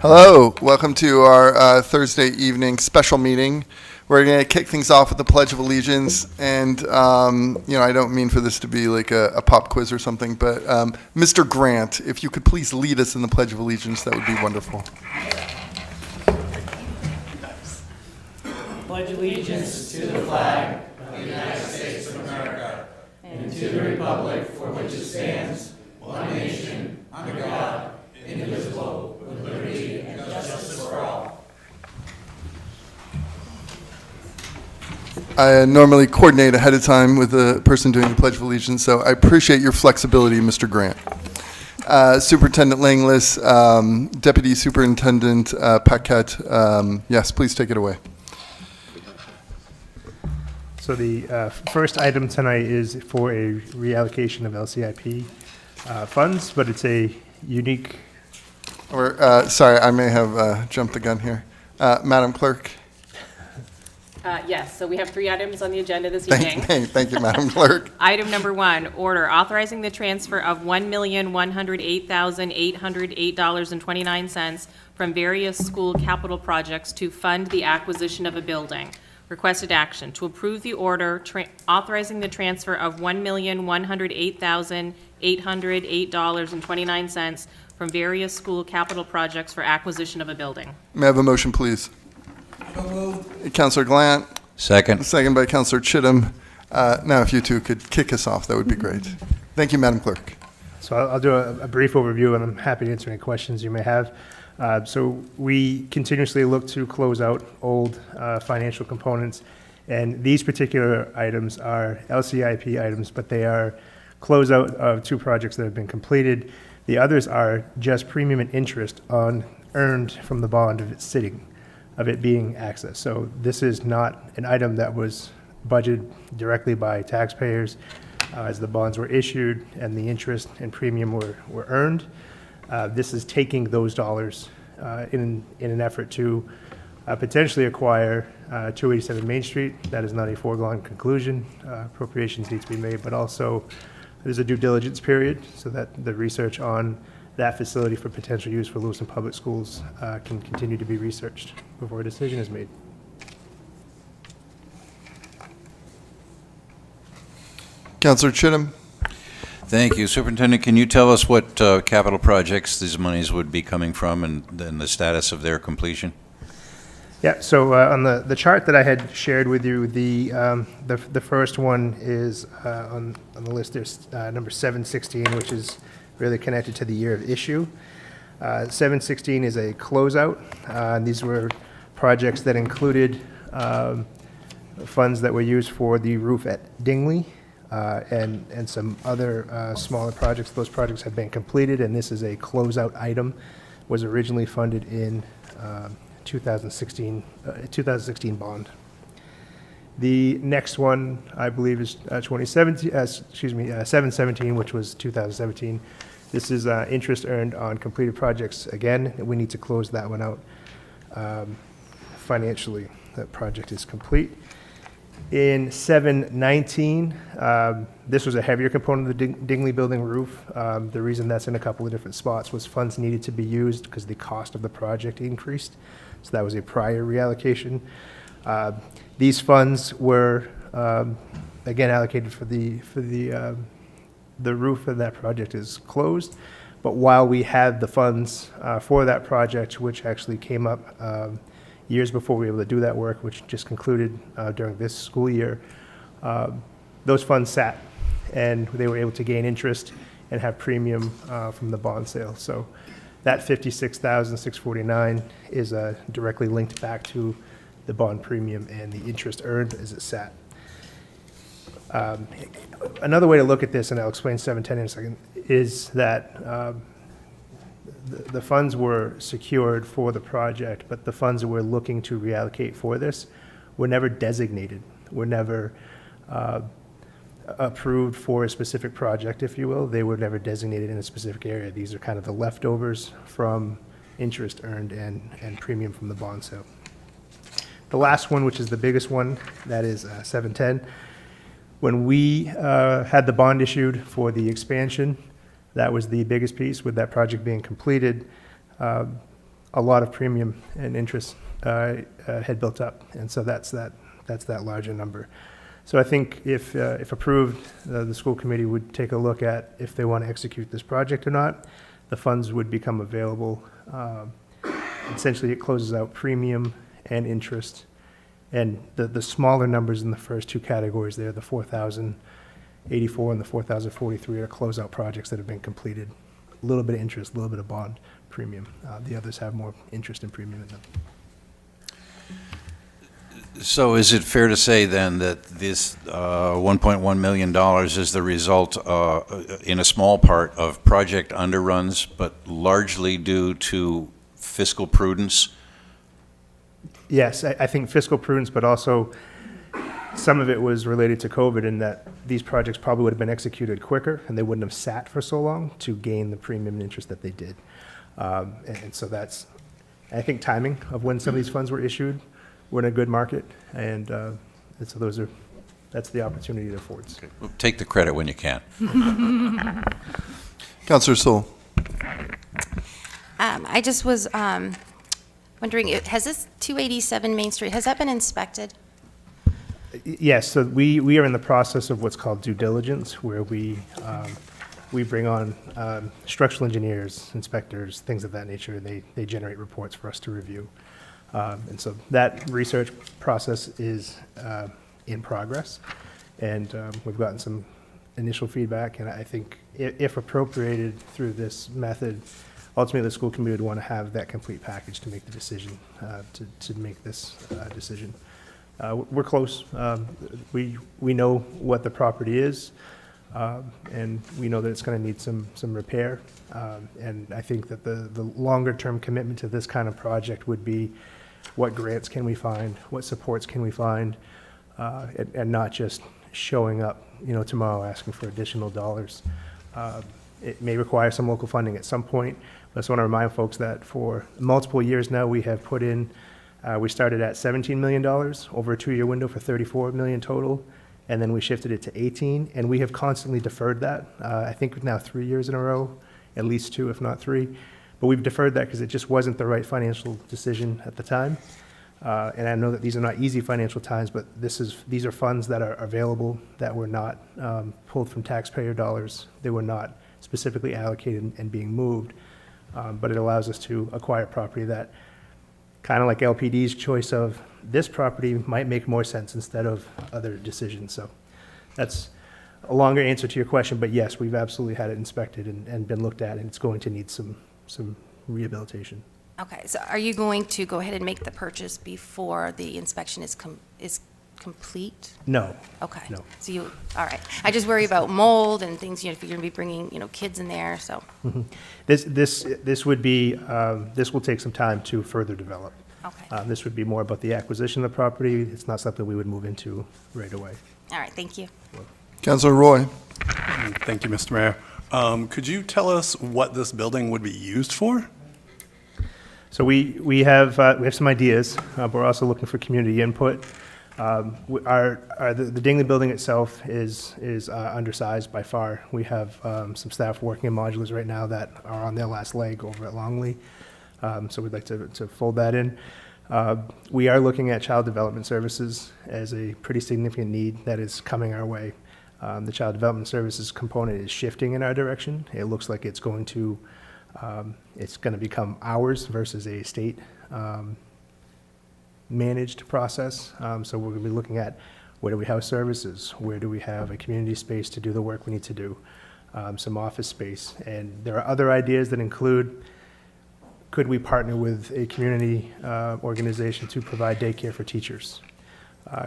Hello, welcome to our Thursday evening special meeting. We're going to kick things off with the Pledge of Allegiance, and I don't mean for this to be like a pop quiz or something, but Mr. Grant, if you could please lead us in the Pledge of Allegiance, that would be wonderful. Pledge allegiance to the flag of the United States of America and to the republic for which it stands, one nation, under God, indivisible, with liberty and justice for all. I normally coordinate ahead of time with the person doing the Pledge of Allegiance, so I appreciate your flexibility, Mr. Grant. Superintendent Langlis, Deputy Superintendent Paquette, yes, please take it away. So the first item tonight is for a reallocation of LCIP funds, but it's a unique. Sorry, I may have jumped the gun here. Madam Clerk. Yes, so we have 3 items on the agenda this evening. Thank you, Madam Clerk. Item number 1, order authorizing the transfer of $1,108,808.29 from various school capital projects to fund the acquisition of a building. Requested action, to approve the order authorizing the transfer of $1,108,808.29 from various school capital projects for acquisition of a building. May I have a motion, please? So moved. Councilor Glant. Second. Second by Councilor Chittum. Now, if you two could kick us off, that would be great. Thank you, Madam Clerk. So I'll do a brief overview, and I'm happy to answer any questions you may have. So we continuously look to close out old financial components, and these particular items are LCIP items, but they are closeout of 2 projects that have been completed. The others are just premium and interest on earned from the bond of it being accessed. So this is not an item that was budgeted directly by taxpayers as the bonds were issued and the interest and premium were earned. This is taking those dollars in an effort to potentially acquire 287 Main Street. That is not a foregone conclusion. Appropriations need to be made, but also there's a due diligence period so that the research on that facility for potential use for Lewiston Public Schools can continue to be researched before a decision is made. Councilor Chittum. Thank you. Superintendent, can you tell us what capital projects these monies would be coming from and the status of their completion? Yeah, so on the chart that I had shared with you, the first one is on the list. There's number 716, which is really connected to the year of issue. 716 is a closeout. These were projects that included funds that were used for the roof at Dingley and some other smaller projects. Those projects have been completed, and this is a closeout item. Was originally funded in 2016 bond. The next one, I believe, is 717, which was 2017. This is interest earned on completed projects. Again, we need to close that one out financially. That project is complete. In 719, this was a heavier component of the Dingley building roof. The reason that's in a couple of different spots was funds needed to be used because the cost of the project increased. So that was a prior reallocation. These funds were again allocated for the roof of that project is closed. But while we had the funds for that project, which actually came up years before we were able to do that work, which just concluded during this school year, those funds sat and they were able to gain interest and have premium from the bond sale. So that $56,649 is directly linked back to the bond premium and the interest earned as it sat. Another way to look at this, and I'll explain 710 in a second, is that the funds were secured for the project, but the funds that we're looking to reallocate for this were never designated, were never approved for a specific project, if you will. They were never designated in a specific area. These are kind of the leftovers from interest earned and premium from the bond sale. The last one, which is the biggest one, that is 710. When we had the bond issued for the expansion, that was the biggest piece with that project being completed. a lot of premium and interest had built up, and so that's that larger number. So I think if approved, the school committee would take a look at if they want to execute this project or not. The funds would become available. Essentially, it closes out premium and interest, and the smaller numbers in the first two categories there, the 4,084 and the 4,043, are closeout projects that have been completed. A little bit of interest, a little bit of bond premium. The others have more interest and premium in them. So is it fair to say then that this $1.1 million is the result, in a small part, of project underruns, but largely due to fiscal prudence? Yes, I think fiscal prudence, but also some of it was related to COVID in that these projects probably would have been executed quicker and they wouldn't have sat for so long to gain the premium and interest that they did. And so that's, I think, timing of when some of these funds were issued. We're in a good market, and so that's the opportunity it affords. Okay. Well, take the credit when you can. Councillor Sewell. I just was wondering, has this 287 Main Street, has that been inspected? Yes, so we are in the process of what's called due diligence, where we bring on structural engineers, inspectors, things of that nature, and they generate reports for us to review. And so that research process is in progress, and we've gotten some initial feedback, and I think if appropriated through this method, ultimately the school committee would want to have that complete package to make the decision, to make this decision. We're close. We know what the property is, and we know that it's going to need some repair. And I think that the longer-term commitment to this kind of project would be what grants can we find, what supports can we find, and not just showing up, tomorrow asking for additional dollars. It may require some local funding at some point. I just want to remind folks that for multiple years now, we have put in, we started at $17 million over a 2-year window for $34 million total, and then we shifted it to 18, and we have constantly deferred that. I think now 3 years in a row, at least 2, if not 3. But we've deferred that because it just wasn't the right financial decision at the time. And I know that these are not easy financial times, but these are funds that are available, that were not pulled from taxpayer dollars. They were not specifically allocated and being moved. But it allows us to acquire property that, kind of like LPD's choice of this property, might make more sense instead of other decisions. So that's a longer answer to your question, but yes, we've absolutely had it inspected and been looked at, and it's going to need some rehabilitation. Okay, so are you going to go ahead and make the purchase before the inspection is complete? No. Okay. No. So all right. I just worry about mold and things, if you're going to be bringing, kids in there, so. Mm-hmm. This would be, this will take some time to further develop. Okay. This would be more about the acquisition of the property. It's not something we would move into right away. All right, thank you. Councillor Roy. Thank you, Mr. Mayor. Could you tell us what this building would be used for? So we have some ideas, but we're also looking for community input. The Dingley building itself is undersized by far. We have some staff working in modulars right now that are on their last leg over at Longley. So we'd like to fold that in. We are looking at child development services as a pretty significant need that is coming our way. The child development services component is shifting in our direction. It looks like it's going to become ours versus a state managed process. So we're going to be looking at where do we house services, where do we have a community space to do the work we need to do, some office space. And there are other ideas that include, could we partner with a community organization to provide daycare for teachers?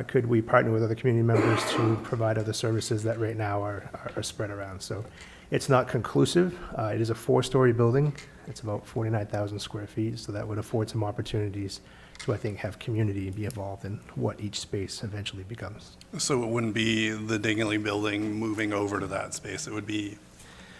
Could we partner with other community members to provide other services that right now are spread around? So it's not conclusive. It is a 4-story building. It's about 49,000 square feet, so that would afford some opportunities to, I think, have community be involved in what each space eventually becomes. So it wouldn't be the Dingley building moving over to that space. It would be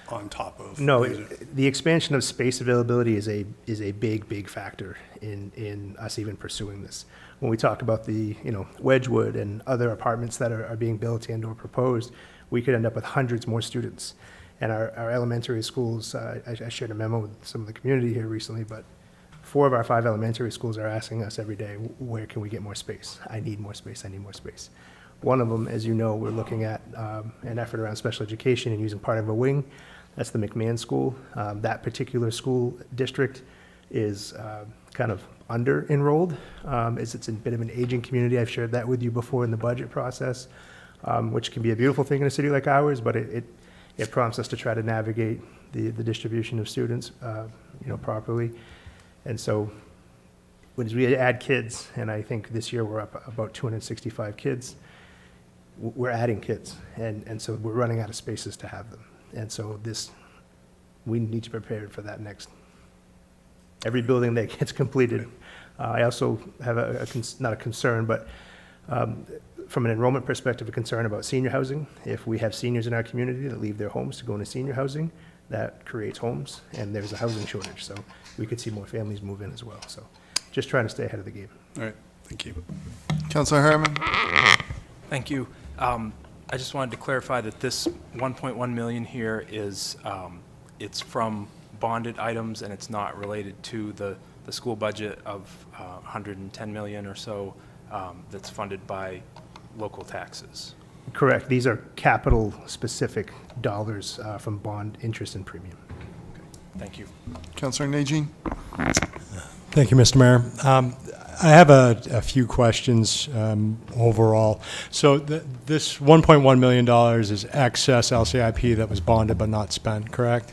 on top of. No, the expansion of space availability is a big factor in us even pursuing this. When we talk about the Wedgwood and other apartments that are being built and or proposed, we could end up with hundreds more students. And our elementary schools, I shared a memo with some of the community here recently, but 4 of our 5 elementary schools are asking us every day, where can we get more space? I need more space, I need more space. One of them, as you know, we're looking at an effort around special education and using part of a wing. That's the McMahon School. That particular school district is kind of under-enrolled, as it's a bit of an aging community. I've shared that with you before in the budget process, which can be a beautiful thing in a city like ours, but it prompts us to try to navigate the distribution of students, properly. And so, as we add kids, and I think this year we're up about 265 kids, we're adding kids, and so we're running out of spaces to have them. And so we need to prepare for that next. Every building that gets completed. I also have not a concern, but from an enrollment perspective, a concern about senior housing. If we have seniors in our community that leave their homes to go into senior housing, that creates homes, and there's a housing shortage. So we could see more families move in as well. So just trying to stay ahead of the game. All right, thank you. Councilor Harriman? Thank you. I just wanted to clarify that this 1.1 million here is, it's from bonded items, and it's not related to the school budget of 110 million or so that's funded by local taxes. Correct. These are capital-specific dollars from bond interest and premium. Thank you. Councilor Najin? Thank you, Mr. Mayor. I have a few questions overall. So this $1.1 million is excess LCIP that was bonded but not spent, correct?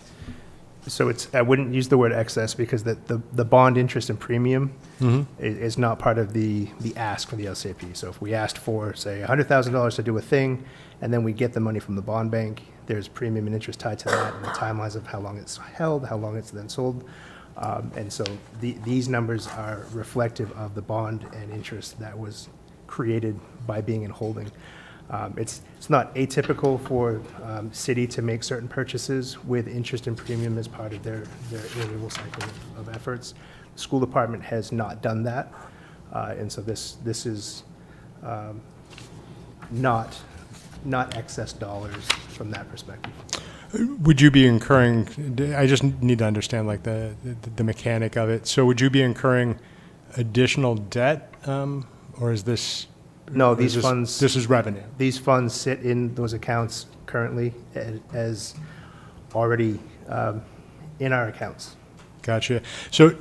So I wouldn't use the word excess because the bond interest and premium is not part of the ask for the LCIP. So if we asked for, say, $100,000 to do a thing, and then we get the money from the bond bank, there's premium and interest tied to that, and the timelines of how long it's held, how long it's then sold. And so these numbers are reflective of the bond and interest that was created by being in holding. It's not atypical for city to make certain purchases with interest and premium as part of their annual cycle of efforts. The school department has not done that, and so this is not excess dollars from that perspective. Would you be incurring, I just need to understand like the mechanic of it. So would you be incurring additional debt, or is this? No, or these is this- funds. This is revenue. These funds sit in those accounts currently as already in our accounts. Gotcha. So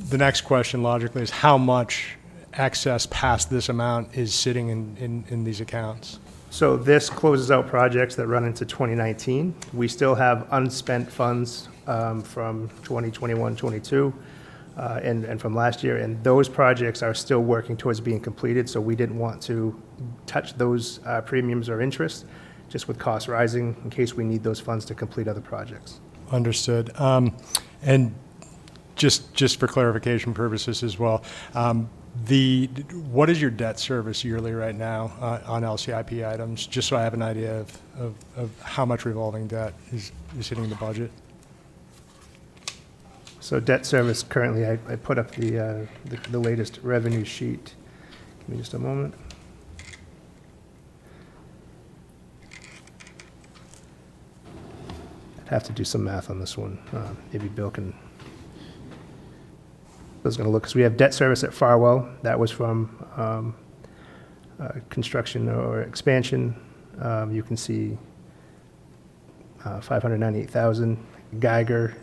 the next question logically is how much excess past this amount is sitting in these accounts? So this closes out projects that run into 2019. We still have unspent funds from 2021, 22, and from last year, and those projects are still working towards being completed, so we didn't want to touch those premiums or interest, just with costs rising, in case we need those funds to complete other projects. Understood. And just for clarification purposes as well, what is your debt service yearly right now on LCIP items, just so I have an idea of how much revolving debt is hitting the budget? So debt service currently, I put up the latest revenue sheet. Give me just a moment. I'd have to do some math on this one. Maybe Bill can. Bill's going to look, because we have debt service at Farwell. That was from construction or expansion. You can see 598,000. Geiger,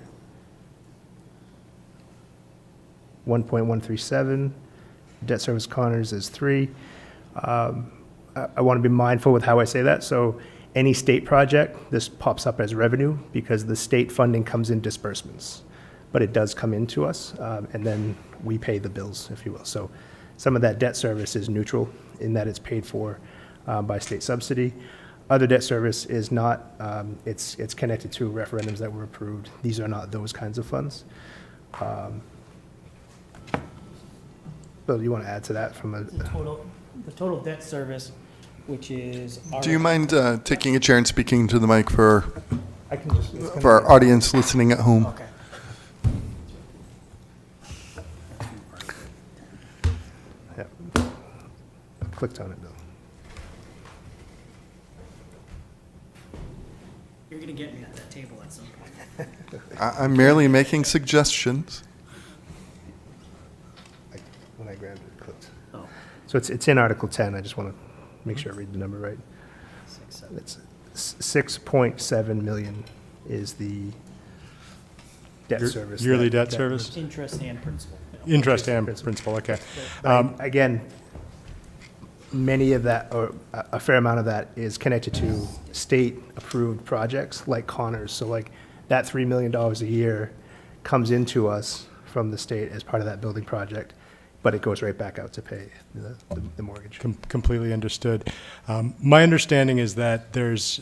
1.137. Debt service Connors is 3. I want to be mindful with how I say that. So any state project, this pops up as revenue because the state funding comes in disbursements, but it does come into us, and then we pay the bills, if you will. So some of that debt service is neutral in that it's paid for by state subsidy. Other debt service is not, it's connected to referendums that were approved. These are not those kinds of funds. Bill, do you want to add to that from a? The total debt service, which is. Do you mind taking a chair and speaking to the mic for I can just. it's gonna our be- audience listening at home? Okay. Yeah. Clicked on it, Bill. You're gonna get me at that table at some point. I'm merely making suggestions. grand it clipped. So it's in Article 10. I just want to make sure I read the number right. It's 6.7 million is the debt service. Yearly that- debt that service? was- Interest and principal. Interest and principal, okay. Again, many of that, or a fair amount of that, is connected to state-approved projects like Connors. So like, that $3 million a year comes into us from the state as part of that building project, but it goes right back out to pay the mortgage. Completely understood. My understanding is that there's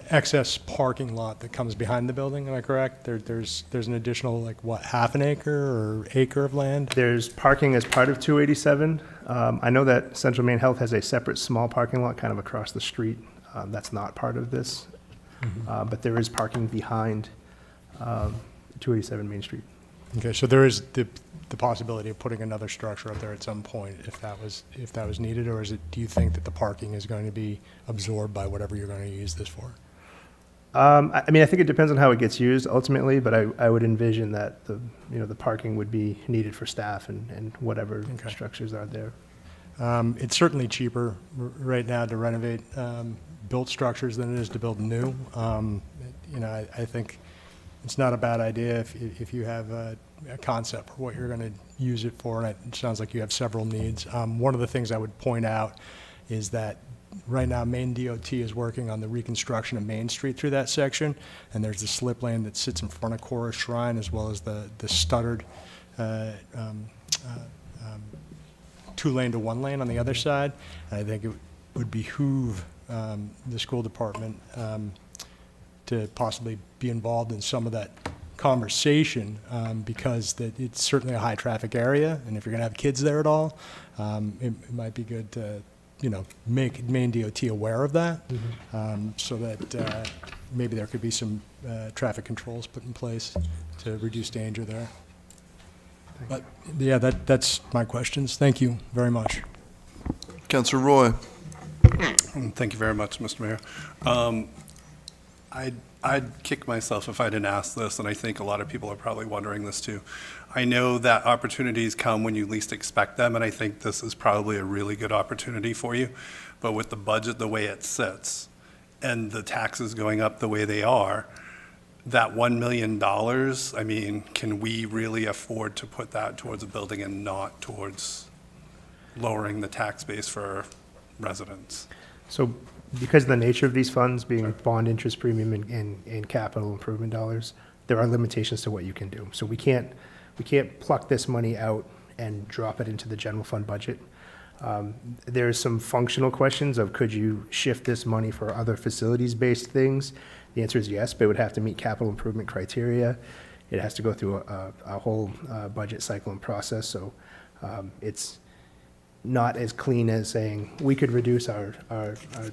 excess parking lot that comes behind the building, am I correct? There's an additional, like, what, half an acre or acre of land? There's parking as part of 287. I know that Central Maine Health has a separate small parking lot kind of across the street. That's not part of this. But there is parking behind 287 Main Street. Okay, so there is the possibility of putting another structure up there at some point if that was needed, or do you think that the parking is going to be absorbed by whatever you're going to use this for? I mean, I think it depends on how it gets used ultimately, but I would envision that the parking would be needed for staff and whatever Okay. structures are there. It's certainly cheaper right now to renovate built structures than it is to build new. I think it's not a bad idea if you have a concept for what you're going to use it for, and it sounds like you have several needs. One of the things I would point out is that right now, Maine DOT is working on the reconstruction of Main Street through that section, and there's the slip lane that sits in front of Cora Shrine, as well as the stuttered 2-lane to 1-lane on the other side. And I think it would behoove the school department to possibly be involved in some of that conversation, because it's certainly a high-traffic area, and if you're going to have kids there at all, it might be good to make Maine DOT aware of that, so that maybe there could be some traffic controls put in place to reduce danger there. But, yeah, that's my questions. Thank you very much. Councillor Roy. Thank you very much, Mr. Mayor. I'd kick myself if I didn't ask this, and I think a lot of people are probably wondering this too. I know that opportunities come when you least expect them, and I think this is probably a really good opportunity for you. But with the budget the way it sits, and the taxes going up the way they are, that $1 million, I mean, can we really afford to put that towards a building and not towards lowering the tax base for residents? So because of the nature of these funds being bond interest premium and capital improvement dollars, there are limitations to what you can do. So we can't pluck this money out and drop it into the general fund budget. There's some functional questions of could you shift this money for other facilities-based things? The answer is yes, but it would have to meet capital improvement criteria. It has to go through a whole budget cycle and process. So it's not as clean as saying we could reduce our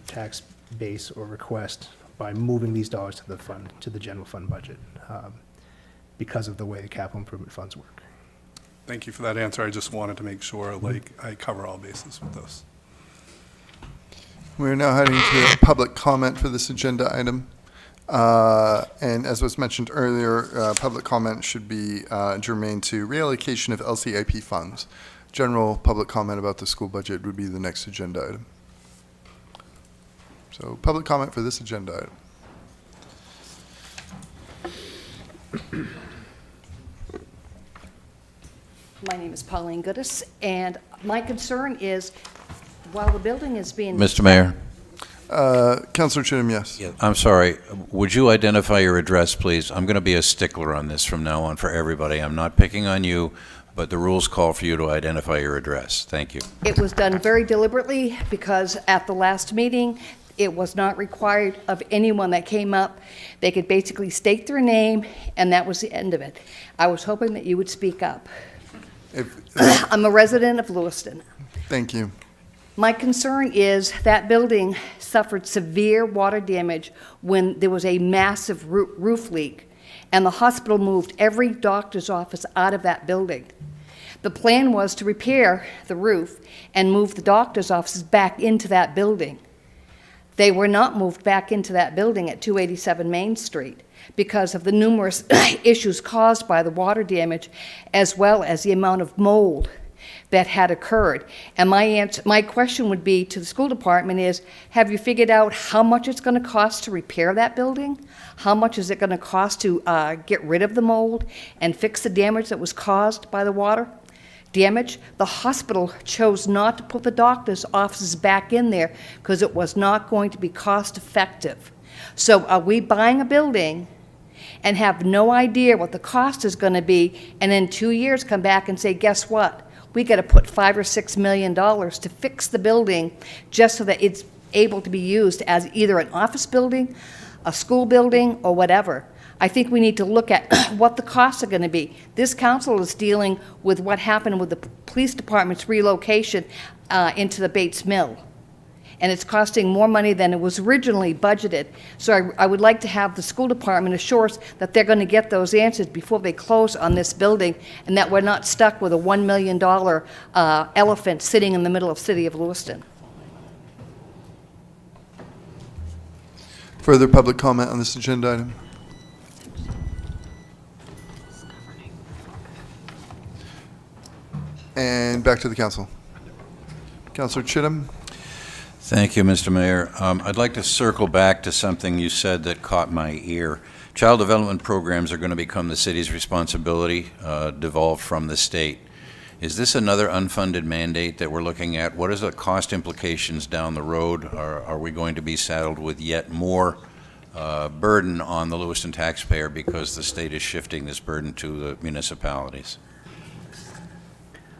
tax base or request by moving these dollars to the fund, to the general fund budget, because of the way the capital improvement funds work. Thank you for that answer. I just wanted to make sure, like, I cover all bases with this. We're now heading to public comment for this agenda item. And as was mentioned earlier, public comment should be germane to reallocation of LCIP funds. General public comment about the school budget would be the next agenda item. So public comment for this agenda item. My name is Pauline Goodis, and my concern is, while the building is being... Mr. Mayor? Councillor Chittum, yes. Yeah, I'm sorry. Would you identify your address, please? I'm going to be a stickler on this from now on for everybody. I'm not picking on you, but the rules call for you to identify your address. Thank you. It was done very deliberately, because at the last meeting, it was not required of anyone that came up. They could basically state their name, and that was the end of it. I was hoping that you would speak up. I'm a resident of Lewiston. Thank you. My concern is that building suffered severe water damage when there was a massive roof leak, and the hospital moved every doctor's office out of that building. The plan was to repair the roof and move the doctor's offices back into that building. They were not moved back into that building at 287 Main Street because of the numerous issues caused by the water damage, as well as the amount of mold that had occurred. And my question would be to the school department is, have you figured out how much it's going to cost to repair that building? How much is it going to cost to get rid of the mold and fix the damage that was caused by the water damage? The hospital chose not to put the doctor's offices back in there because it was not going to be cost effective. So are we buying a building and have no idea what the cost is going to be, and in 2 years come back and say, guess what? We got to put $5 or $6 million to fix the building just so that it's able to be used as either an office building, a school building, or whatever. I think we need to look at what the costs are going to be. This council is dealing with what happened with the police department's relocation into the Bates Mill. And it's costing more money than it was originally budgeted. So I would like to have the school department assure us that they're going to get those answers before they close on this building, and that we're not stuck with a $1 million elephant sitting in the middle of the city of Lewiston. Further public comment on this agenda item? And back to the council. Councilor Chittum? Thank you, Mr. Mayor. I'd like to circle back to something you said that caught my ear. Child development programs are going to become the city's responsibility, devolved from the state. Is this another unfunded mandate that we're looking at? What is the cost implications down the road? Are we going to be saddled with yet more burden on the Lewiston taxpayer because the state is shifting this burden to the municipalities?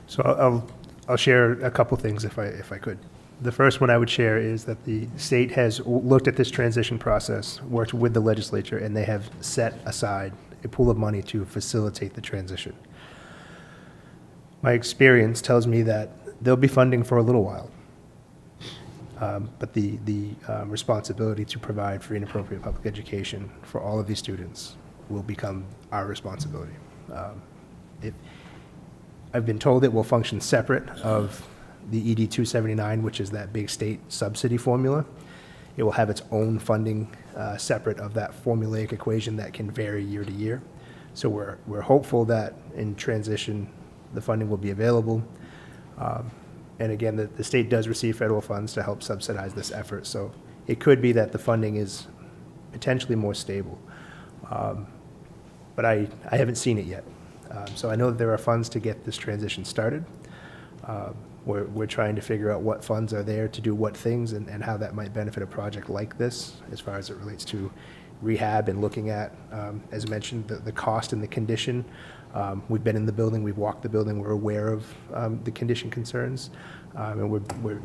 So I'll share a couple things if I could. The first one I would share is that the state has looked at this transition process, worked with the legislature, and they have set aside a pool of money to facilitate the transition. My experience tells me that there'll be funding for a little while, but the responsibility to provide free and appropriate public education for all of these students will become our responsibility. I've been told it will function separate of the ED 279, which is that big state subsidy formula. It will have its own funding separate of that formulaic equation that can vary year to year. So we're hopeful that in transition, the funding will be available. And again, the state does receive federal funds to help subsidize this effort. So it could be that the funding is potentially more stable. But I haven't seen it yet. So I know that there are funds to get this transition started. We're trying to figure out what funds are there to do what things and how that might benefit a project like this as far as it relates to rehab and looking at, as mentioned, the cost and the condition. We've been in the building, we've walked the building, we're aware of the condition concerns, and we're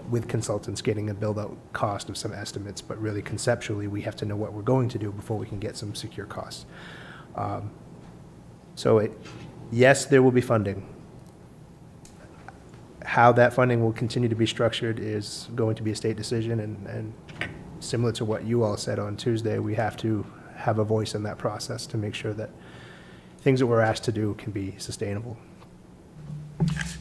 with consultants getting a build-out cost of some estimates, but really conceptually we have to know what we're going to do before we can get some secure costs. Yes, there will be funding. How that funding will continue to be structured is going to be a state decision, and similar to what you all said on Tuesday, we have to have a voice in that process to make sure that things that we're asked to do can be sustainable.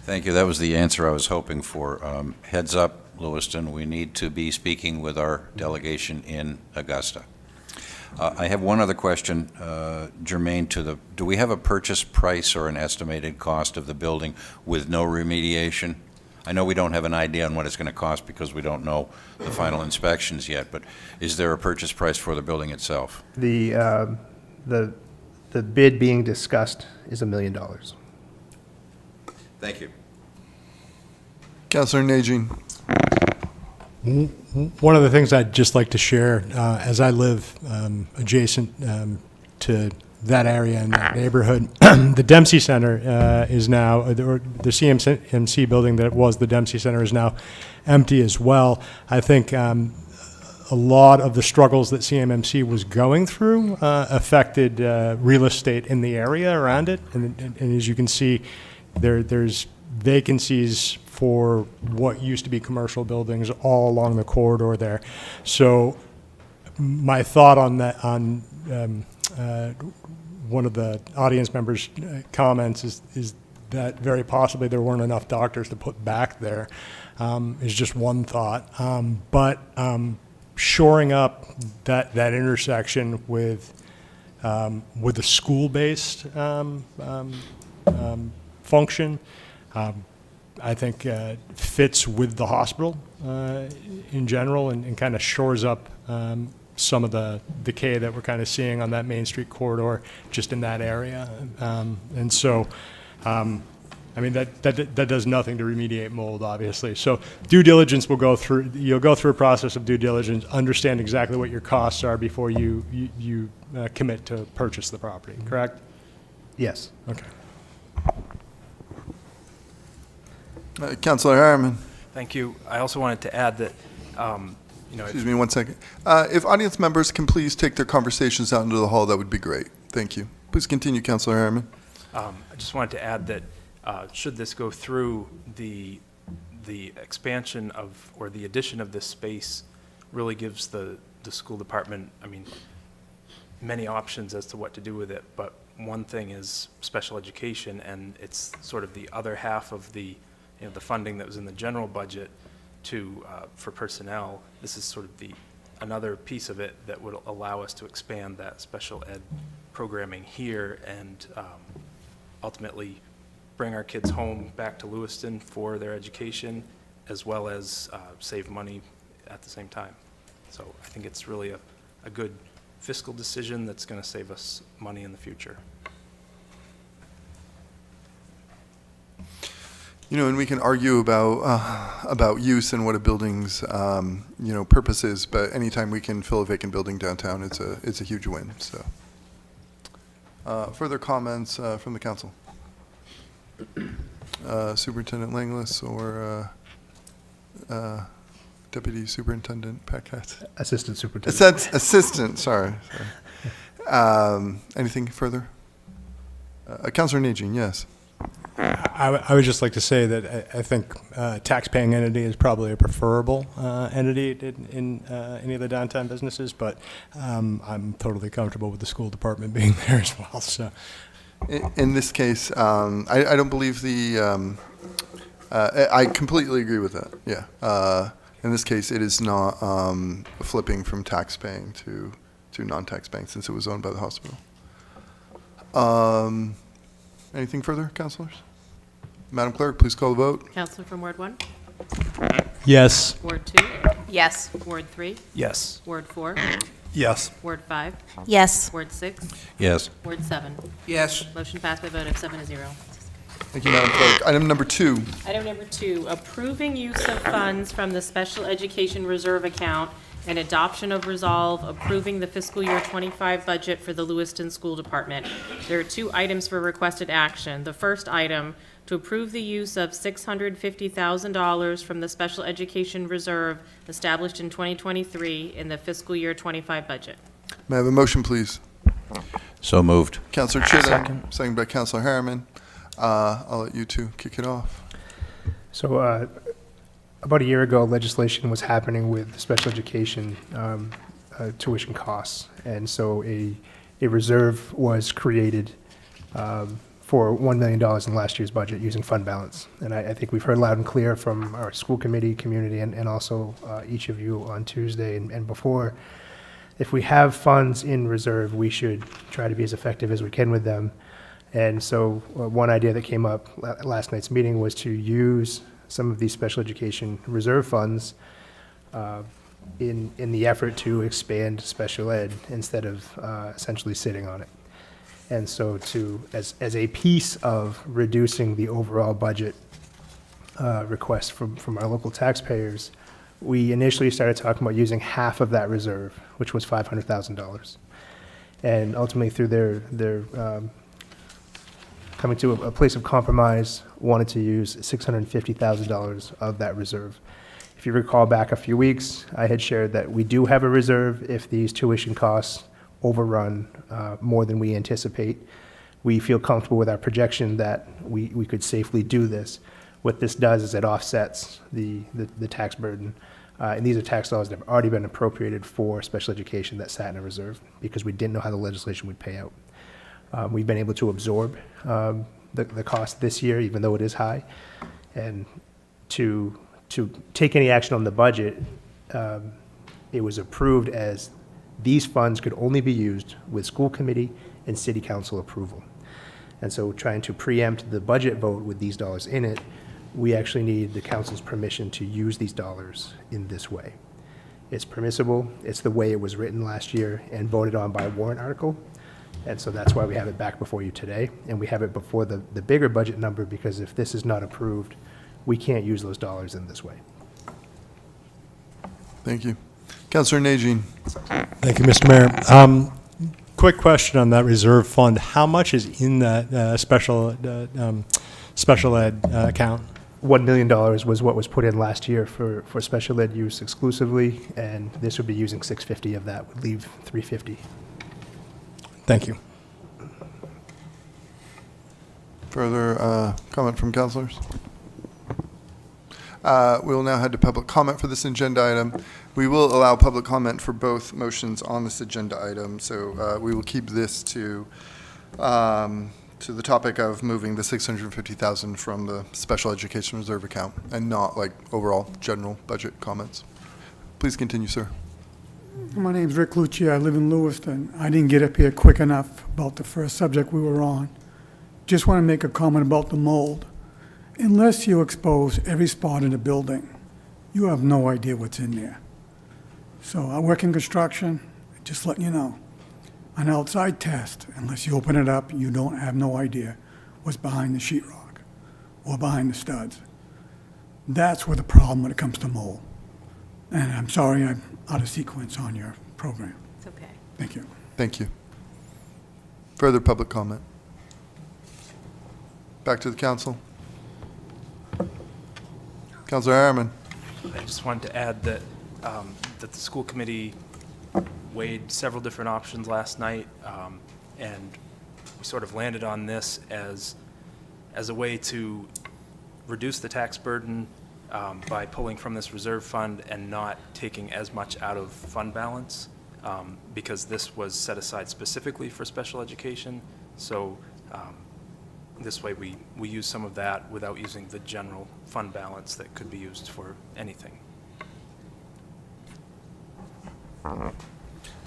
Thank you. That was the answer I was hoping for. Heads up, Lewiston, we need to be speaking with our delegation in Augusta. I have one other question germane to do we have a purchase price or an estimated cost of the building with no remediation? I know we don't have an idea on what it's going to cost because we don't know the final inspections yet, but is there a purchase price for the building itself? The bid being discussed is $1 million. Thank you. Councilor Najin? One of the things I'd just like to share, as I live adjacent to that area and that neighborhood, the Dempsey Center is now, or the CMC building that was the Dempsey Center is now empty as well. I think a lot of the struggles that CMMC was going through affected real estate in the area around it. And as you can see, there's vacancies for what used to be commercial buildings all along the corridor there. So my thought on that, on one of the audience members' comments is that very possibly there weren't enough doctors to put back there, is just one thought. But shoring up that intersection with a school-based function, I think fits with the hospital in general and kind of shores up some of the decay that we're kind of seeing on that Main Street corridor just in that area. And so, I mean, that does nothing to remediate mold, obviously. So due diligence will go through, you'll go through a process of due diligence, understand exactly what your costs are before you commit to purchase the property, correct? Yes. Okay. Councilor Harriman. Thank you. I also wanted to add that, Excuse me 1 second. If audience members can please take their conversations out into the hall, that would be great. Thank you. Please continue, Councilor Harriman. I just wanted to add that should this go through, the expansion of, or the addition of this space really gives the school department, I mean, many options as to what to do with it, but one thing is special education, and it's sort of the other half of the funding that was in the general budget for personnel. This is sort of another piece of it that would allow us to expand that special ed programming here and ultimately bring our kids home back to Lewiston for their education, as well as save money at the same time. So I think it's really a good fiscal decision that's going to save us money in the future. And we can argue about use and what a building's purpose is, but anytime we can fill a vacant building downtown, it's a huge win. So, further comments from the council? Superintendent Langlis or Deputy Superintendent Packett? Assistant Superintendent. Assistant. Sorry. Anything further? Councilor Najin, yes. I would just like to say that I think tax-paying entity is probably a preferable entity in any of the downtown businesses, but I'm totally comfortable with the school department being there as well. So, in this case, I don't believe I completely agree with that. Yeah. In this case, it is not flipping from tax-paying to non-tax-paying since it was owned by the hospital. Anything further, councilors? Madam Clerk, please call the vote. Counselor from Ward 1? yes. Ward 2? Yes. Ward 3? Yes. Ward 4? Yes. Ward 5? Yes. Ward 6? Yes. Ward 7? Yes. Motion passed by a vote of 7-0. Thank you, Madam Clerk. Item number 2. Item number 2, approving use of funds from the Special Education Reserve Account and adoption of resolve approving the fiscal year 25 budget for the Lewiston School Department. There are 2 items for requested action. The first item, to approve the use of $650,000 from the Special Education Reserve established in 2023 in the fiscal year 25 budget. May I have a motion, please? So moved. Councilor Chittum, second by Councilor Harriman. I'll let you two kick it off. So about a year ago, legislation was happening with special education tuition costs. And so a reserve was created for $1 million in last year's budget using fund balance. And I think we've heard loud and clear from our school committee, community, and also each of you on Tuesday and before, if we have funds in reserve, we should try to be as effective as we can with them. And so one idea that came up at last night's meeting was to use some of these special education reserve funds in the effort to expand special ed instead of essentially sitting on it. And so as a piece of reducing the overall budget request from our local taxpayers, we initially started talking about using half of that reserve, which was $500,000. And ultimately through their coming to a place of compromise, wanted to use $650,000 of that reserve. If you recall back a few weeks, I had shared that we do have a reserve if these tuition costs overrun more than we anticipate. We feel comfortable with our projection that we could safely do this. What this does is it offsets the tax burden. And these are tax dollars that have already been appropriated for special education that sat in a reserve because we didn't know how the legislation would pay out. We've been able to absorb the cost this year, even though it is high. And to take any action on the budget, it was approved as these funds could only be used with school committee and city council approval. And so trying to preempt the budget vote with these dollars in it, we actually need the council's permission to use these dollars in this way. It's permissible, it's the way it was written last year and voted on by warrant article, and so that's why we have it back before you today, and we have it before the bigger budget number, because if this is not approved, we can't use those dollars in this way. Thank you. Councillor Najin. Thank you, Mr. Mayor. Quick question on that reserve fund. How much is in that special ed account? $1 million was what was put in last year for special ed use exclusively, and this would be using $650 of that, would leave $350. Thank you. Further comment from councilors? We will now head to public comment for this agenda item. We will allow public comment for both motions on this agenda item, so we will keep this to the topic of moving the $650,000 from the special education reserve account and not like overall general budget comments. Please continue, sir. My name's Rick Lucci. I live in Lewiston. I didn't get up here quick enough about the first subject we were on. Just want to make a comment about the mold. Unless you expose every spot in a building, you have no idea what's in there. So I work in construction, just letting you know. An outside test, unless you open it up, you don't have no idea what's behind the sheetrock or behind the studs. That's where the problem when it comes to mold. And I'm sorry I'm out of sequence on your program. It's okay. Thank you. Thank you. Further public comment? Back to the council. Councilor Harriman. I just wanted to add that, that the school committee weighed several different options last night, and we sort of landed on this as a way to reduce the tax burden by pulling from this reserve fund and not taking as much out of fund balance, because this was set aside specifically for special education. So this way we use some of that without using the general fund balance that could be used for anything.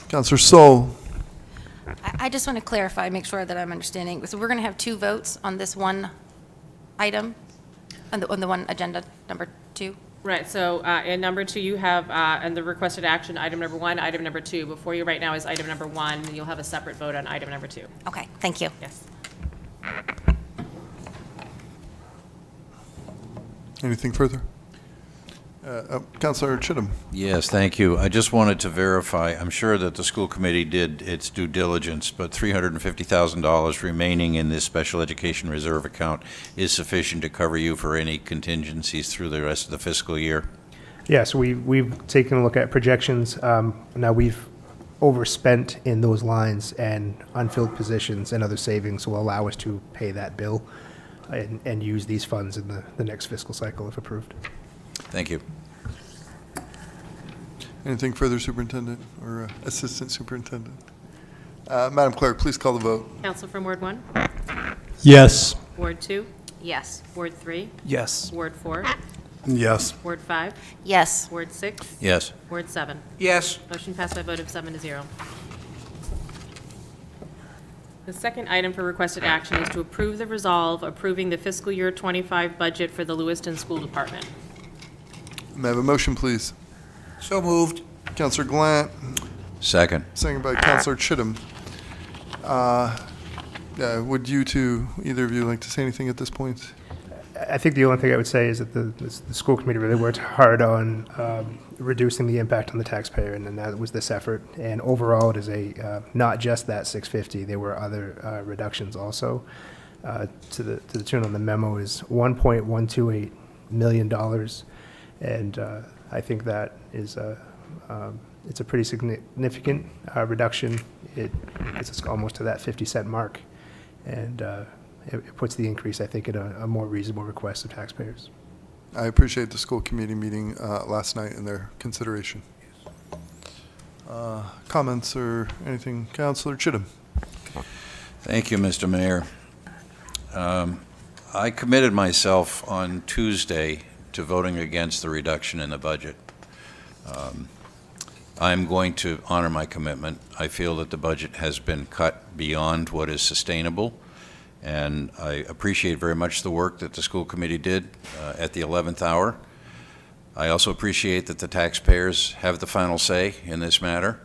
Councilor Sol. I just want to clarify, make sure that I'm understanding. So we're going to have two votes on this one item, on the one agenda, number 2? Right, so in number 2, you have, and the requested action, item number 1, item number 2. Before you right now is item number 1, and you'll have a separate vote on item number 2. Okay, thank you. Yes. Anything further? Councilor Chittum. Yes, thank you. I just wanted to verify, I'm sure that the school committee did its due diligence, but $350,000 remaining in this special education reserve account is sufficient to cover you for any contingencies through the rest of the fiscal year? Yeah, so we've taken a look at projections. Now we've overspent in those lines, and unfilled positions and other savings will allow us to pay that bill and use these funds in the next fiscal cycle if approved. Thank you. Anything further, Superintendent or Assistant Superintendent? Madam Clerk, please call the vote. Counsel from Ward 1, Yes. Ward 2, Yes. Ward 3, Yes. Ward 4, Yes. Ward 5, Yes. Ward 6, Yes. Ward 7. Yes. Motion passed by a vote of 7-0. The second item for requested action is to approve the resolve approving the fiscal year 25 budget for the Lewiston School Department. May I have a motion, please? So moved. Councilor Glant, Second. second by Councilor Chittum. Would you two, either of you, like to say anything at this point? I think the only thing I would say is that the school committee really worked hard on reducing the impact on the taxpayer, and then that was this effort. And overall, it is not just that 650. There were other reductions also. To the tune on the memo is $1.128 million, and I think that is it's a pretty significant reduction. It's almost to that 50-cent mark, and it puts the increase, I think, at a more reasonable request of taxpayers. I appreciate the school committee meeting last night and their consideration. Comments or anything? Councilor Chittum. Thank you, Mr. Mayor. I committed myself on Tuesday to voting against the reduction in the budget. I'm going to honor my commitment. I feel that the budget has been cut beyond what is sustainable, And I appreciate very much the work that the school committee did at the 11th hour. I also appreciate that the taxpayers have the final say in this matter,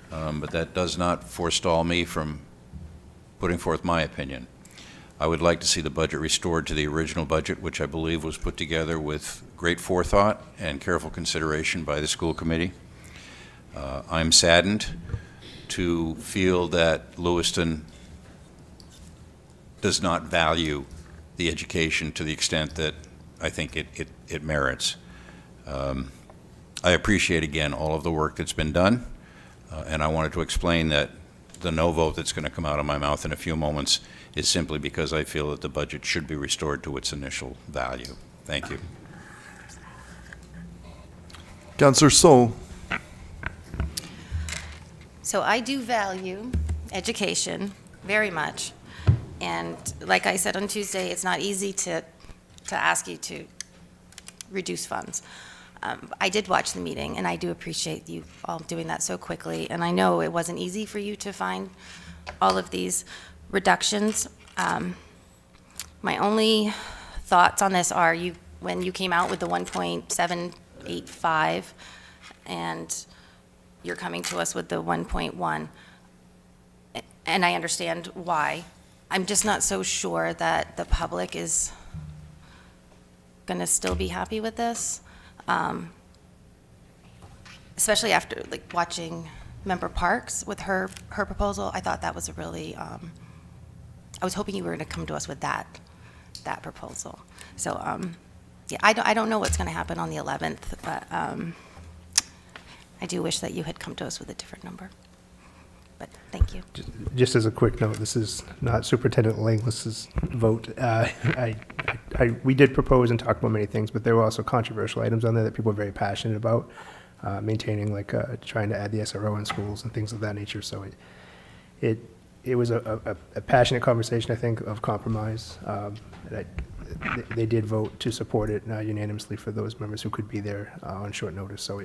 but that does not forestall me from putting forth my opinion. I would like to see the budget restored to the original budget, which I believe was put together with great forethought and careful consideration by the school committee. I'm saddened to feel that Lewiston does not value the education to the extent that I think it merits. I appreciate, again, all of the work that's been done, and I wanted to explain that the no vote that's going to come out of my mouth in a few moments is simply because I feel that the budget should be restored to its initial value. Thank you. Councillor Sol. So I do value education very much. And like I said on Tuesday, it's not easy to ask you to reduce funds. I did watch the meeting, and I do appreciate you all doing that so quickly. And I know it wasn't easy for you to find all of these reductions. My only thoughts on this are when you came out with the 1.785, and you're coming to us with the 1.1, and I understand why. I'm just not so sure that the public is going to still be happy with this, especially after watching Member Parks with her proposal. I thought that was a really, I was hoping you were going to come to us with that proposal. So, yeah, I don't know what's going to happen on the 11th, but I do wish that you had come to us with a different number. But thank you. Just as a quick note, this is not Superintendent Langlis's vote. We did propose and talk about many things, but there were also controversial items on there that people are very passionate about, maintaining, trying to add the SRO in schools and things of that nature. So it was a passionate conversation, I think, of compromise. They did vote to support it unanimously for those members who could be there on short notice. So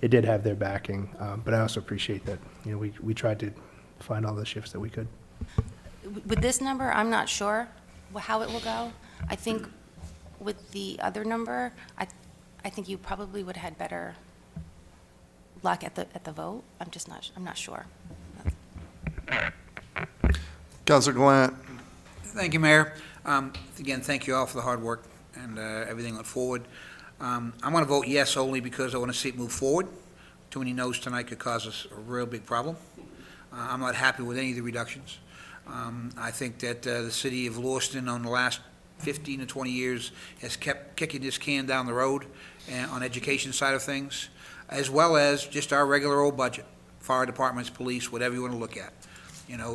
it did have their backing, but I also appreciate that, we tried to find all the shifts that we could. With this number, I'm not sure how it will go. I think with the other number, I think you probably would have had better luck at the vote. I'm not sure. Councillor Gallant. Thank you, Mayor. Again, thank you all for the hard work and everything went forward. I'm going to vote yes only because I want to see it move forward. Too many no's tonight could cause us a real big problem. I'm not happy with any of the reductions. I think that the city of Lewiston on the last 15 to 20 years has kept kicking this can down the road on education side of things, as well as just our regular old budget, fire departments, police, whatever you want to look at.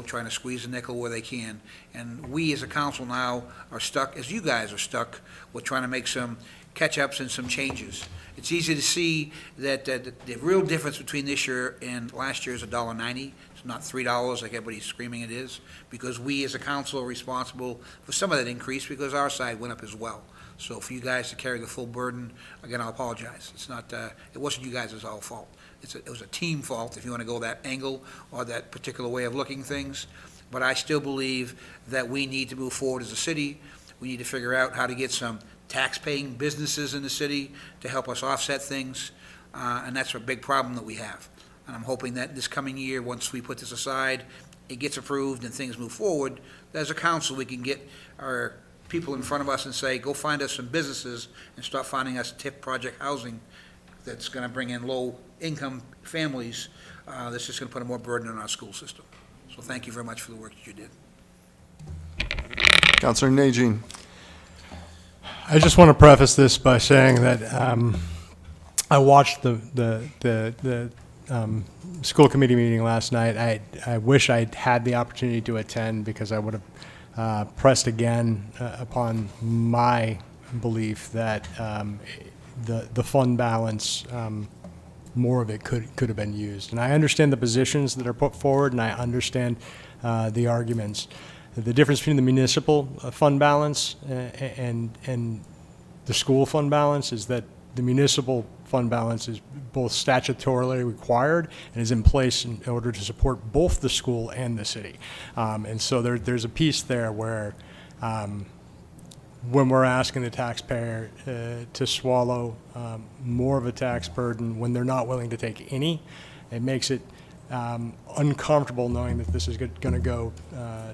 Trying to squeeze a nickel where they can. And we as a council now are stuck, as you guys are stuck, with trying to make some catch-ups and some changes. It's easy to see that the real difference between this year and last year is $1.90. It's not $3 like everybody's screaming it is, because we as a council are responsible for some of that increase because our side went up as well. So for you guys to carry the full burden, again, I'll apologize. It's not, it wasn't you guys' all fault. It was a team fault, if you want to go that angle or that particular way of looking things. But I still believe that we need to move forward as a city. We need to figure out how to get some tax-paying businesses in the city to help us offset things, and that's a big problem that we have. And I'm hoping that this coming year, once we put this aside, it gets approved and things move forward, as a council, we can get our people in front of us and say, go find us some businesses and start finding us TIF project housing that's going to bring in low-income families. That's just going to put more burden on our school system. So thank you very much for the work that you did. Councillor Najin. I just want to preface this by saying that I watched the school committee meeting last night. I wish I'd had the opportunity to attend because I would have pressed again upon my belief that the fund balance, more of it could have been used. And I understand the positions that are put forward, and I understand the arguments. The difference between the municipal fund balance and the school fund balance is that the municipal fund balance is both statutorily required and is in place in order to support both the school and the city. And so there's a piece there where when we're asking the taxpayer to swallow more of a tax burden when they're not willing to take any, it makes it uncomfortable knowing that this is going to go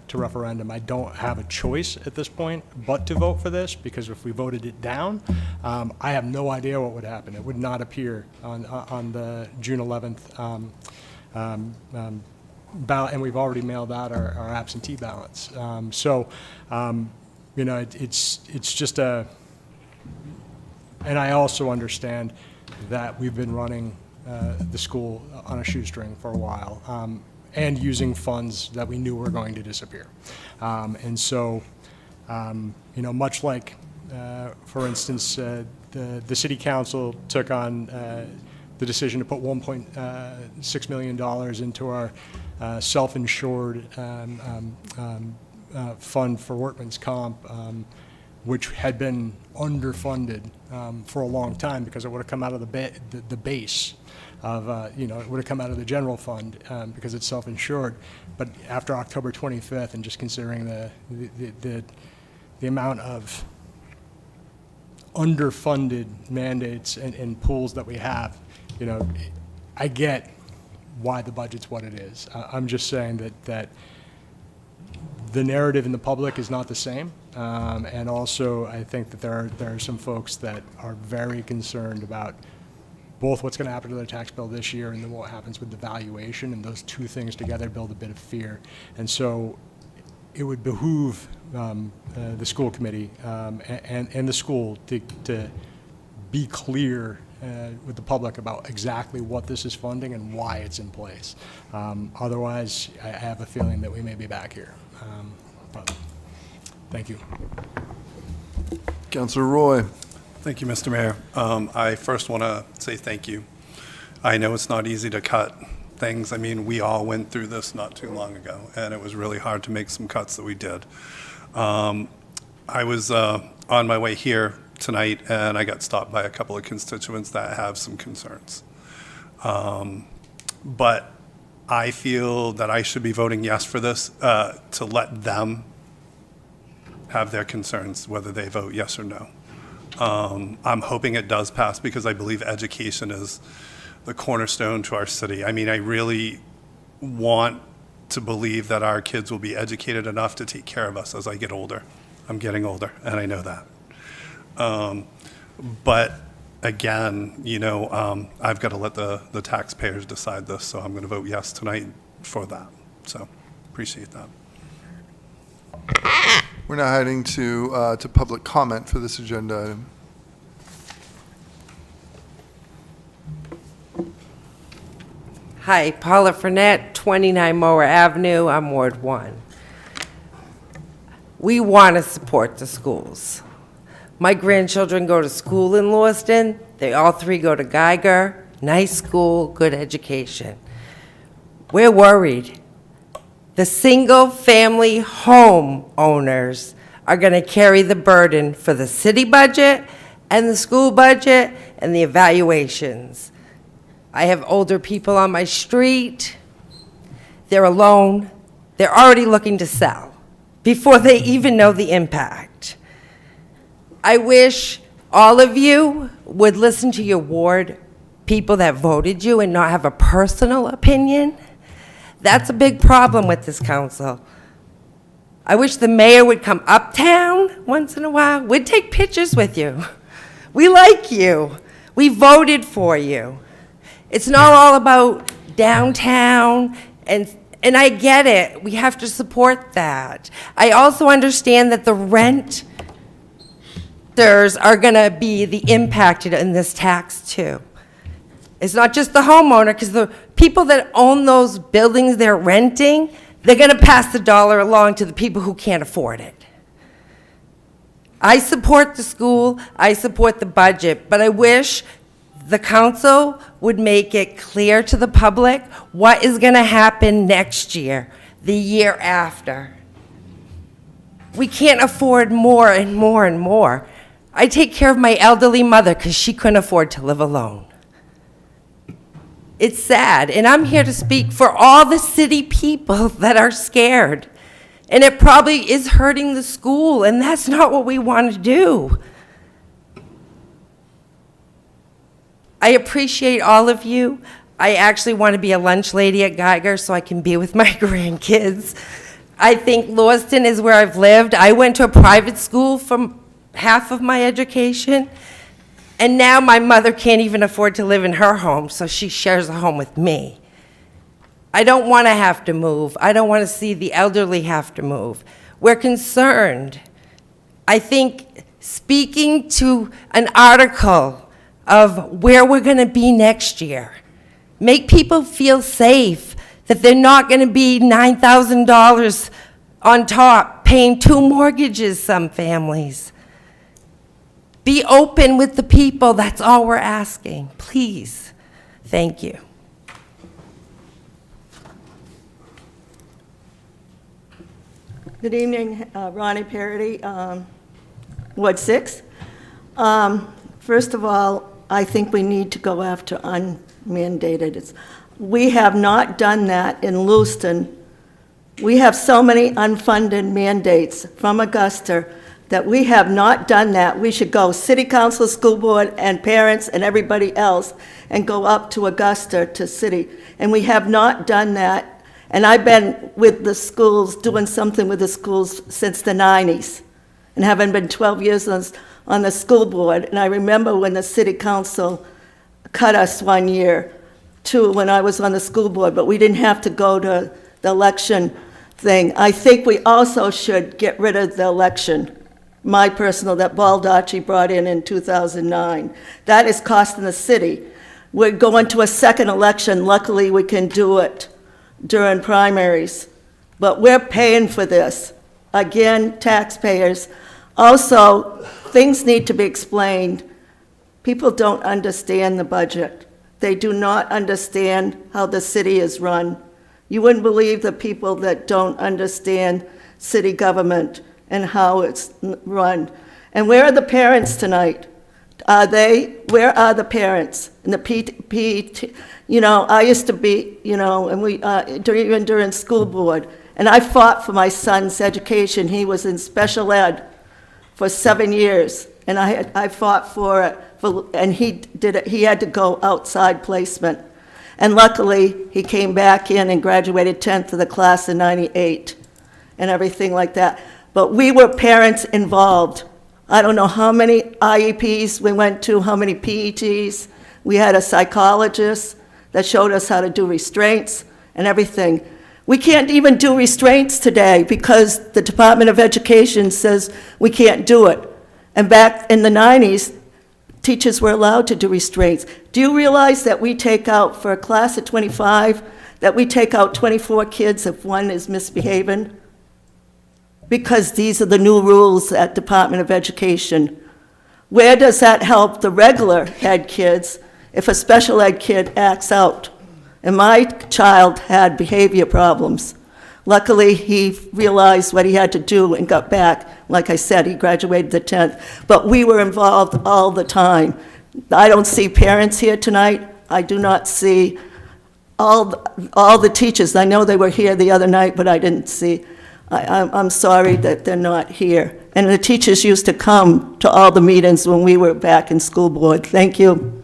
to referendum. I don't have a choice at this point but to vote for this, because if we voted it down, I have no idea what would happen. It would not appear on the June 11th ballot, and we've already mailed out our absentee ballots. You know, it's just and I also understand that we've been running the school on a shoestring for a while, and using funds that we knew were going to disappear. You know, much like, for instance, the city council took on the decision to put $1.6 million into our self-insured fund for workman's comp, which had been underfunded for a long time because it would have come out of the base of, you know, it would have come out of the general fund because it's self-insured. But after October 25th, and just considering the amount of underfunded mandates and pools that we have, you know, I get why the budget's what it is. I'm just saying that the narrative in the public is not the same. And also, I think that there are some folks that are very concerned about both what's going to happen to their tax bill this year and then what happens with the valuation, and those two things together build a bit of fear. And so it would behoove the school committee and the school to be clear with the public about exactly what this is funding and why it's in place. Otherwise, I have a feeling that we may be back here. But thank you. Councilor Roy. Thank you, Mr. Mayor. I first want to say thank you. I know it's not easy to cut things. I mean, we all went through this not too long ago, and it was really hard to make some cuts that we did. I was on my way here tonight, and I got stopped by a couple of constituents that have some concerns. But I feel that I should be voting yes for this to let them have their concerns, whether they vote yes or no. I'm hoping it does pass because I believe education is the cornerstone to our city. I mean, I really want to believe that our kids will be educated enough to take care of us as I get older. I'm getting older, and I know that. But again, you know, I've got to let the taxpayers decide this, so I'm going to vote yes tonight for that. So appreciate that. We're now heading to public comment for this agenda item. Hi, Paula Frenette, 29 Mower Avenue, I'm Ward 1. We want to support the schools. My grandchildren go to school in Lewiston. They all three go to Geiger. Nice school, good education. We're worried. The single-family home owners are going to carry the burden for the city budget and the school budget and the evaluations. I have older people on my street. They're alone. They're already looking to sell before they even know the impact. I wish all of you would listen to your ward people that voted you and not have a personal opinion. That's a big problem with this council. I wish the mayor would come uptown once in a while. We'd take pictures with you. We like you. We voted for you. It's not all about downtown, and I get it. We have to support that. I also understand that the renters are going to be impacted in this tax too. It's not just the homeowner, because the people that own those buildings they're renting, they're going to pass the dollar along to the people who can't afford it. I support the school, I support the budget, but I wish the council would make it clear to the public what is going to happen next year, the year after. We can't afford more and more and more. I take care of my elderly mother because she couldn't afford to live alone. It's sad, and I'm here to speak for all the city people that are scared. And it probably is hurting the school, and that's not what we want to do. I appreciate all of you. I actually want to be a lunch lady at Geiger so I can be with my grandkids. I think Lewiston is where I've lived. I went to a private school for half of my education, and now my mother can't even afford to live in her home, so she shares a home with me. I don't want to have to move. I don't want to see the elderly have to move. We're concerned. I think speaking to an article of where we're going to be next year, make people feel safe, that they're not going to be $9,000 on top, paying 2 mortgages, some families. Be open with the people, that's all we're asking, please. Thank you. Good evening, Ronnie Parity, Ward 6. First of all, I think we need to go after unmandated. We have not done that in Lewiston. We have so many unfunded mandates from Augusta that we have not done that. We should go city council, school board, and parents and everybody else and go up to Augusta to city. And we have not done that. And I've been with the schools, doing something with the schools since the 90s, and having been 12 years on the school board. And I remember when the city council cut us one year, too, when I was on the school board, but we didn't have to go to the election thing. I think we also should get rid of the election, my personal, that Baldacci brought in 2009. That is costing the city. We're going to a second election. Luckily, we can do it during primaries, but we're paying for this. Again, taxpayers. Also, things need to be explained. People don't understand the budget. They do not understand how the city is run. You wouldn't believe the people that don't understand city government and how it's run. And where are the parents tonight? Where are the parents? And the PT, I used to be, and we, even during school board, and I fought for my son's education. He was in special ed for 7 years, and I fought for it, and he had to go outside placement. And luckily, he came back in and graduated 10th of the class in 98 and everything like that. But we were parents involved. I don't know how many IEPs we went to, how many PETs. We had a psychologist that showed us how to do restraints and everything. We can't even do restraints today because the Department of Education says we can't do it. And back in the 90s, teachers were allowed to do restraints. Do you realize that we take out, for a class of 25, that we take out 24 kids if one is misbehaving? Because these are the new rules at Department of Education. Where does that help the regular ed kids if a special ed kid acts out? And my child had behavior problems. Luckily, he realized what he had to do and got back. Like I said, he graduated the 10th. But we were involved all the time. I don't see parents here tonight. I do not see all the teachers. I know they were here the other night, but I didn't see. I'm sorry that they're not here. And the teachers used to come to all the meetings when we were back in school board. Thank you.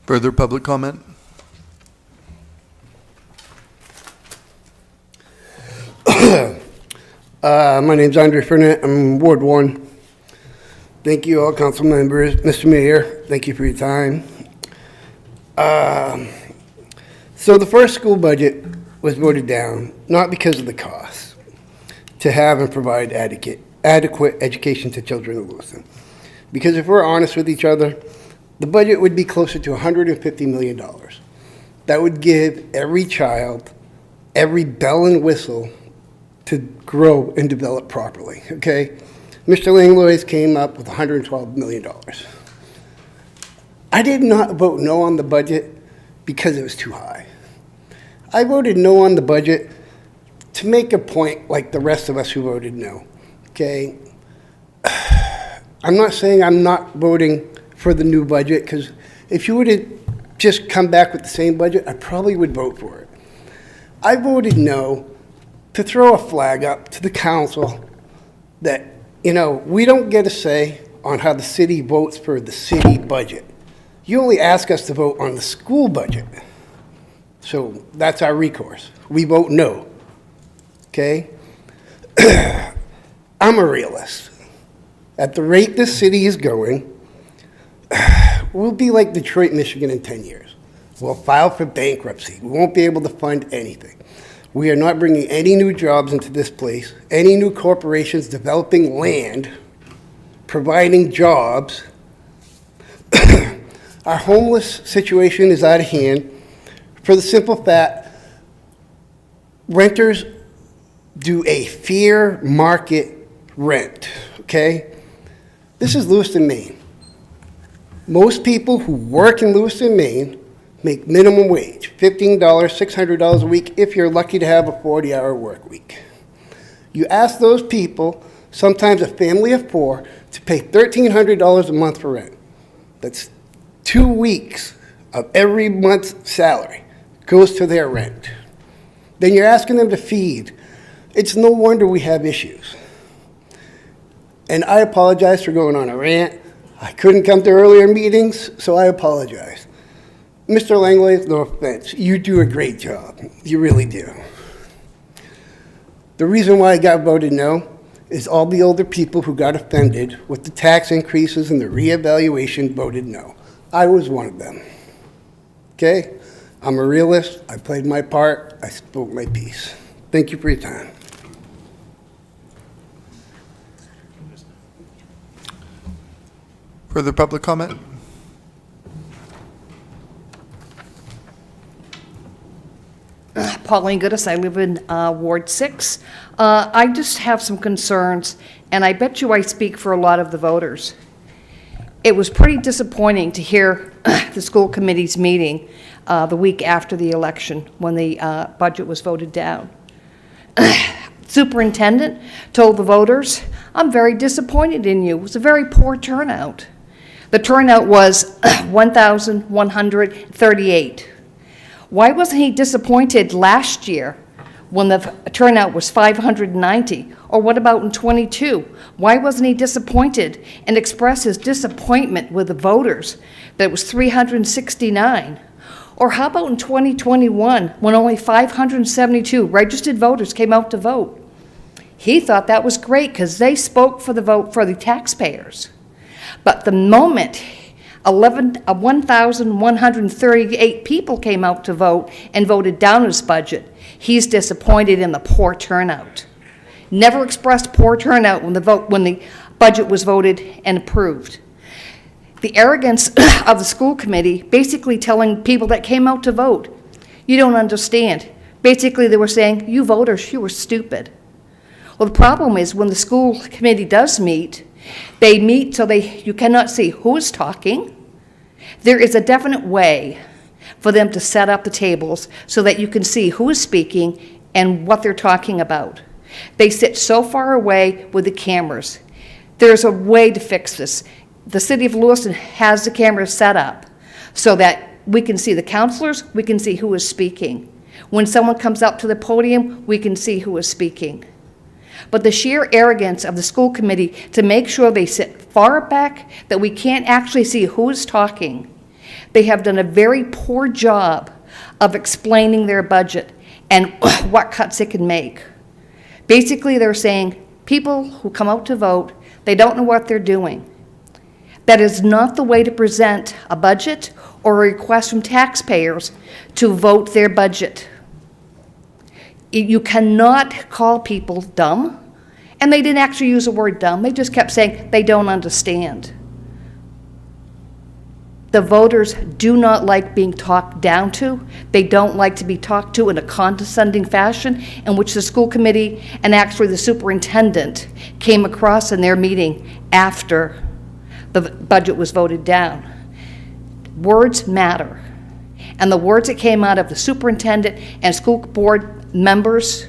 Further public comment? My name's Andre Fernet. I'm Ward 1. Thank you, all council members. Mr. Mayor, thank you for your time. So the first school budget was voted down, not because of the cost, to have and provide adequate education to children in Lewiston. Because if we're honest with each other, the budget would be closer to $150 million. That would give every child every bell and whistle to grow and develop properly, okay? Mr. Langlois came up with $112 million. I did not vote no on the budget because it was too high. I voted no on the budget to make a point like the rest of us who voted no, okay? I'm not saying I'm not voting for the new budget because If you would have just come back with the same budget, I probably would vote for it. I voted no to throw a flag up to the council that, we don't get a say on how the city votes for the city budget. You only ask us to vote on the school budget. So that's our recourse. We vote no. Okay? I'm a realist. At the rate this city is going, we'll be like Detroit, Michigan in 10 years. We'll file for bankruptcy. We won't be able to fund anything. We are not bringing any new jobs into this place, any new corporations developing land, providing jobs. Our homeless situation is out of hand for the simple fact renters do a fair market rent, okay? This is Lewiston, Maine. Most people who work in Lewiston, Maine make minimum wage, $15, $600 a week if you're lucky to have a 40-hour work week. You ask those people, sometimes a family of 4, to pay $1,300 a month for rent. That's 2 weeks of every month's salary goes to their rent. Then you're asking them to feed. It's no wonder we have issues. And I apologize for going on a rant. I couldn't come to earlier meetings, so I apologize. Mr. Langley, no offense, you do a great job. You really do. The reason why I got voted no is all the older people who got offended with the tax increases and the reevaluation voted no. I was one of them. Okay? I'm a realist. I played my part. I spoke my piece. Thank you for your time. Further public comment? Pauline Goodis, I live in Ward 6. I just have some concerns, and I bet you I speak for a lot of the voters. It was pretty disappointing to hear the school committee's meeting the week after the election when the budget was voted down. Superintendent told the voters, "I'm very disappointed in you." It was a very poor turnout. The turnout was 1,138. Why wasn't he disappointed last year when the turnout was 590? Or what about in '22? Why wasn't he disappointed and expressed his disappointment with the voters that it was 369? Or how about in 2021 when only 572 registered voters came out to vote? He thought that was great because they spoke for the vote for the taxpayers. But the moment 1,138 people came out to vote and voted down his budget, he's disappointed in the poor turnout. Never expressed poor turnout when the budget was voted and approved. The arrogance of the school committee basically telling people that came out to vote, "You don't understand." Basically, they were saying, "You voters, you were stupid." Well, the problem is when the school committee does meet, they meet so you cannot see who is talking. There is a definite way for them to set up the tables so that you can see who is speaking and what they're talking about. They sit so far away with the cameras. There's a way to fix this. The city of Lewiston has the cameras set up so that we can see the counselors, we can see who is speaking. When someone comes up to the podium, we can see who is speaking. But the sheer arrogance of the school committee to make sure they sit far back, that we can't actually see who is talking. They have done a very poor job of explaining their budget and what cuts it can make. Basically, they're saying people who come out to vote, they don't know what they're doing. That is not the way to present a budget or a request from taxpayers to vote their budget. You cannot call people dumb, and they didn't actually use the word dumb. They just kept saying they don't understand. The voters do not like being talked down to. They don't like to be talked to in a condescending fashion, in which the school committee and actually the superintendent came across in their meeting after the budget was voted down. Words matter. And the words that came out of the superintendent and school board members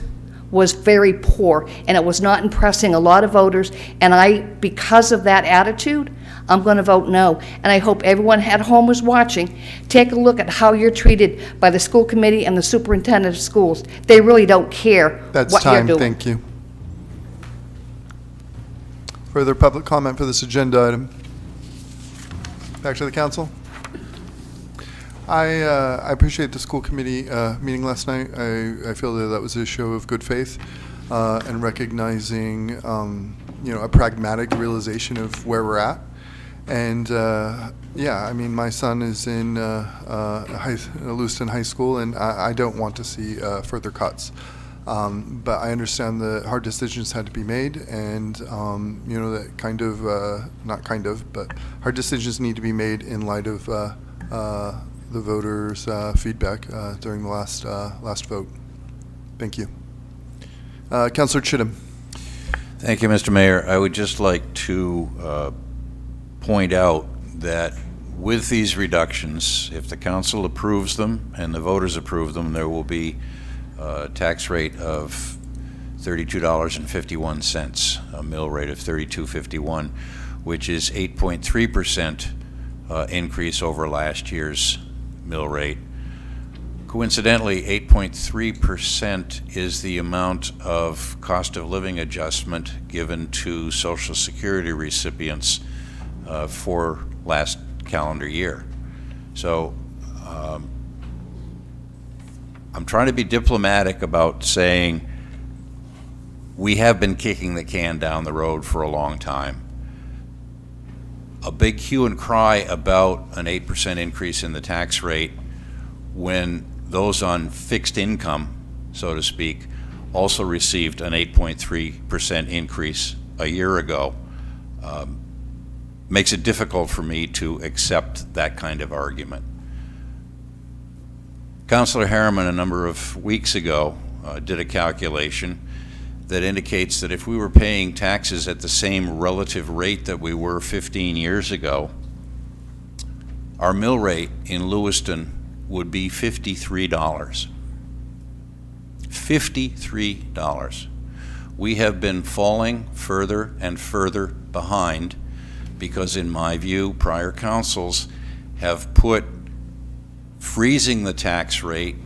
was very poor, and it was not impressing a lot of voters. And because of that attitude, I'm going to vote no. And I hope everyone at home is watching. Take a look at how you're treated by the school committee and the superintendent of schools. They really don't care That's what you're time, doing. thank you. Further public comment for this agenda item? Back to the council. I appreciate the school committee meeting last night. I feel that was a show of good faith and recognizing, a pragmatic realization of where we're at. And yeah, I mean, my son is in Lewiston High School, and I don't want to see further cuts. But I understand the hard decisions had to be made, and that but hard decisions need to be made in light of the voters' feedback during the last vote. Thank you. Councillor Chittum. Thank you, Mr. Mayor. I would just like to point out that with these reductions, if the council approves them and the voters approve them, there will be a tax rate of $32.51, a mill rate of $32.51, which is 8.3% increase over last year's mill rate. Coincidentally, 8.3% is the amount of cost of living adjustment given to Social Security recipients for last calendar year. So I'm trying to be diplomatic about saying we have been kicking the can down the road for a long time. A big hue and cry about an 8% increase in the tax rate when those on fixed income, so to speak, also received an 8.3% increase a year ago, makes it difficult for me to accept that kind of argument. Councillor Harriman, a number of weeks ago, did a calculation that indicates that if we were paying taxes at the same relative rate that we were 15 years ago, our mill rate in Lewiston would be $53. $53. We have been falling further and further behind because, in my view, prior councils have put freezing the tax rate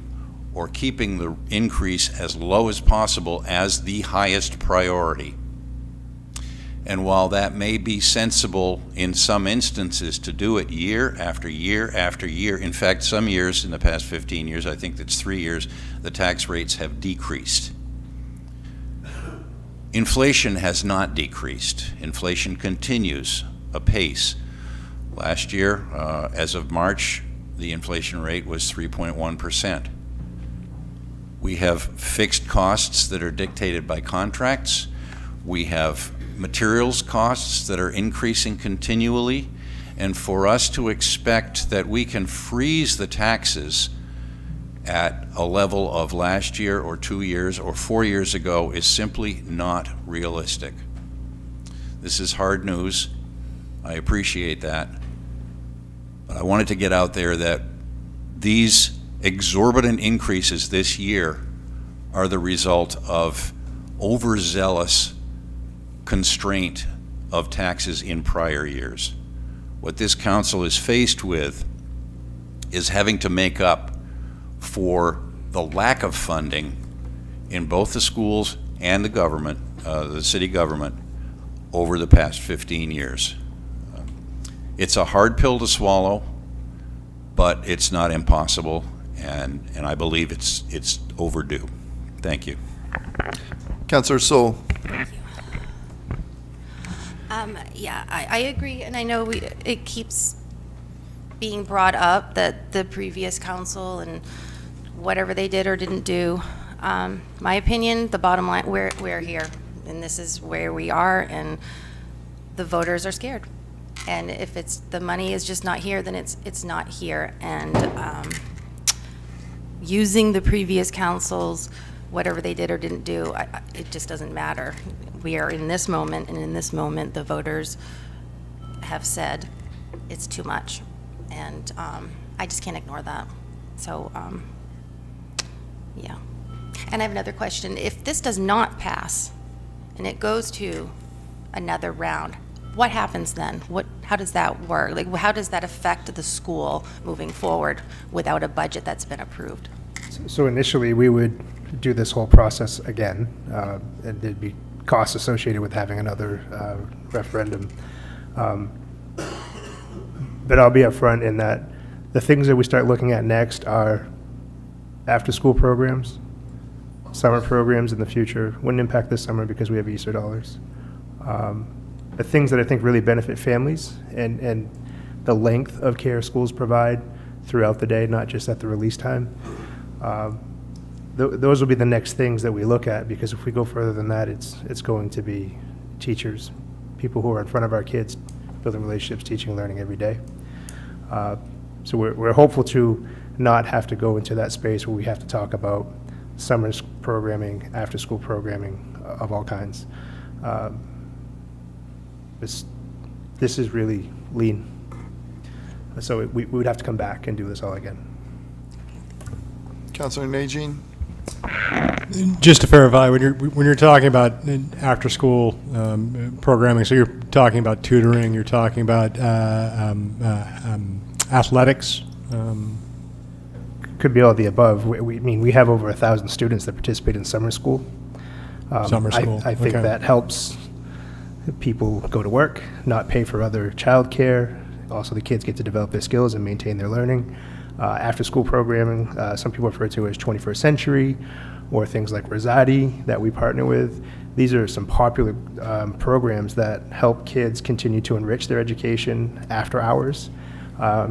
or keeping the increase as low as possible as the highest priority. And while that may be sensible in some instances to do it year after year after year, in fact, some years in the past 15 years, I think that's 3 years, the tax rates have decreased. Inflation has not decreased. Inflation continues apace. Last year, as of March, the inflation rate was 3.1%. We have fixed costs that are dictated by contracts. We have materials costs that are increasing continually, and for us to expect that we can freeze the taxes at a level of last year or 2 years or 4 years ago is simply not realistic. This is hard news. I appreciate that. But I wanted to get out there that these exorbitant increases this year are the result of overzealous constraint of taxes in prior years. What this council is faced with is having to make up for the lack of funding in both the schools and the government, the city government, over the past 15 years. It's a hard pill to swallow, but it's not impossible, and I believe it's overdue. Thank you. Councillor Soul. Yeah, I agree, and I know it keeps being brought up that the previous council and whatever they did or didn't do. My opinion, the bottom line, we're here, and this is where we are, and the voters are scared. And if the money is just not here, then it's not here. And using the previous councils, whatever they did or didn't do, it just doesn't matter. We are in this moment, and in this moment, the voters have said it's too much. And I just can't ignore that. So, yeah. And I have another question. If this does not pass, and it goes to another round, what happens then? How does that work? Like, how does that affect the school moving forward without a budget that's been approved? So initially, we would do this whole process again, and there'd be costs associated with having another referendum. But I'll be upfront in that the things that we start looking at next are after-school programs, summer programs in the future. Wouldn't impact this summer because we have Easter dollars. The things that I think really benefit families and the length of care schools provide throughout the day, not just at the release time. Those will be the next things that we look at, because if we go further than that, it's going to be teachers, people who are in front of our kids, building relationships, teaching and learning every day. So we're hopeful to not have to go into that space where we have to talk about summer programming, after-school programming of all kinds. This is really lean. So we would have to come back and do this all again. Councilor Najin? Just to verify, when you're talking about after-school programming, so you're talking about tutoring, you're talking about athletics. Could be all of the above. We have over 1,000 students that participate in summer school. Summer school, I think okay. that helps people go to work, not pay for other childcare. Also, the kids get to develop their skills and maintain their learning. After-school programming, some people refer to as 21st Century, or things like Rosati that we partner with. These are some popular programs that help kids continue to enrich their education after hours.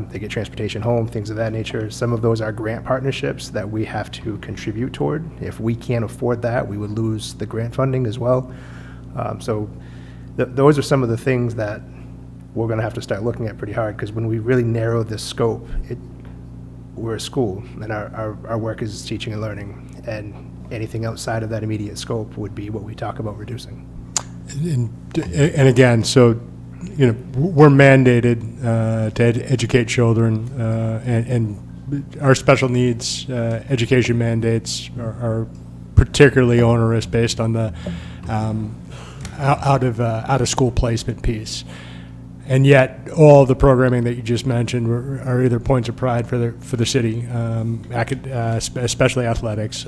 They get transportation home, things of that nature. Some of those are grant partnerships that we have to contribute toward. If we can't afford that, we would lose the grant funding as well. So those are some of the things that we're going to have to start looking at pretty hard, because when we really narrow this scope, we're a school, and our work is teaching and learning, and anything outside of that immediate scope would be what we talk about reducing. And again, so, we're mandated to educate children, and our special needs education mandates are particularly onerous based on the out of school placement piece. And yet, all the programming that you just mentioned are either points of pride for the city, especially athletics,